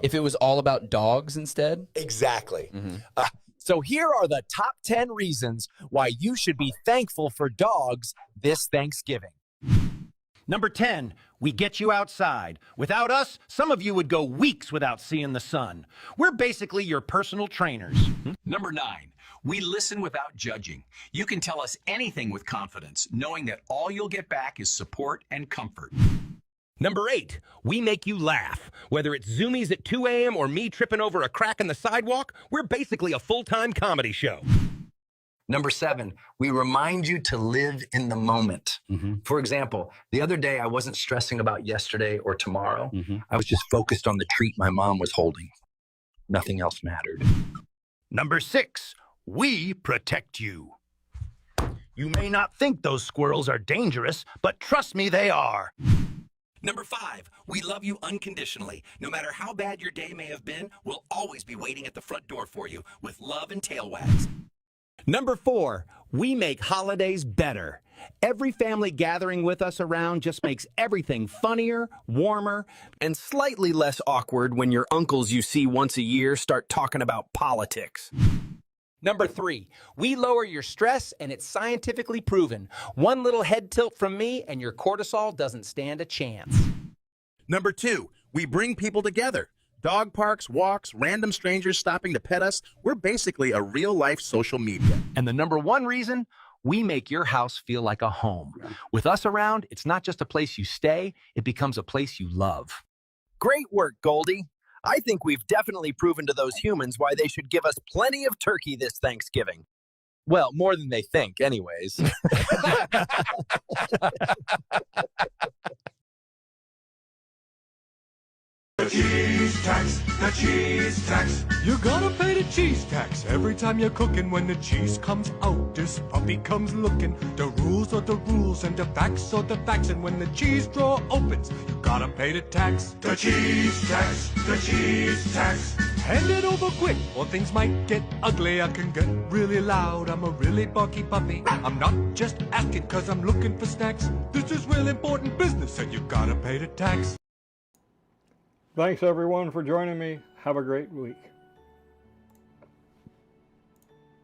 If it was all about dogs instead? Exactly. Mm-hmm. So here are the top 10 reasons why you should be thankful for dogs this Thanksgiving. Number 10, we get you outside. Without us, some of you would go weeks without seeing the sun. We're basically your personal trainers. Number 9, we listen without judging. You can tell us anything with confidence, knowing that all you'll get back is support and comfort. Number 8, we make you laugh. Whether it's Zoomies at 2 a.m. or me tripping over a crack in the sidewalk, we're basically a full-time comedy show. Number 7, we remind you to live in the moment. For example, the other day I wasn't stressing about yesterday or tomorrow. I was just focused on the treat my mom was holding. Nothing else mattered. Number 6, we protect you. You may not think those squirrels are dangerous, but trust me, they are. Number 5, we love you unconditionally. No matter how bad your day may have been, we'll always be waiting at the front door for you with love and tail wags. Number 4, we make holidays better. Every family gathering with us around just makes everything funnier, warmer, And slightly less awkward when your uncles you see once a year start talking about politics. Number 3, we lower your stress, and it's scientifically proven. One little head tilt from me, and your cortisol doesn't stand a chance. Number 2, we bring people together. Dog parks, walks, random strangers stopping to pet us. We're basically a real-life social media. And the number 1 reason, we make your house feel like a home. With us around, it's not just a place you stay, it becomes a place you love. Great work, Goldie. I think we've definitely proven to those humans why they should give us plenty of turkey this Thanksgiving. Well, more than they think, anyways. The cheese tax, the cheese tax. You gotta pay the cheese tax every time you're cooking. When the cheese comes out, this puppy comes looking. The rules are the rules and the facts are the facts. And when the cheese drawer opens, you gotta pay the tax. The cheese tax, the cheese tax. Hand it over quick or things might get ugly. I can get really loud, I'm a really barky puppy. I'm not just asking cause I'm looking for snacks. This is real important business and you gotta pay the tax. Thanks everyone for joining me. Have a great week.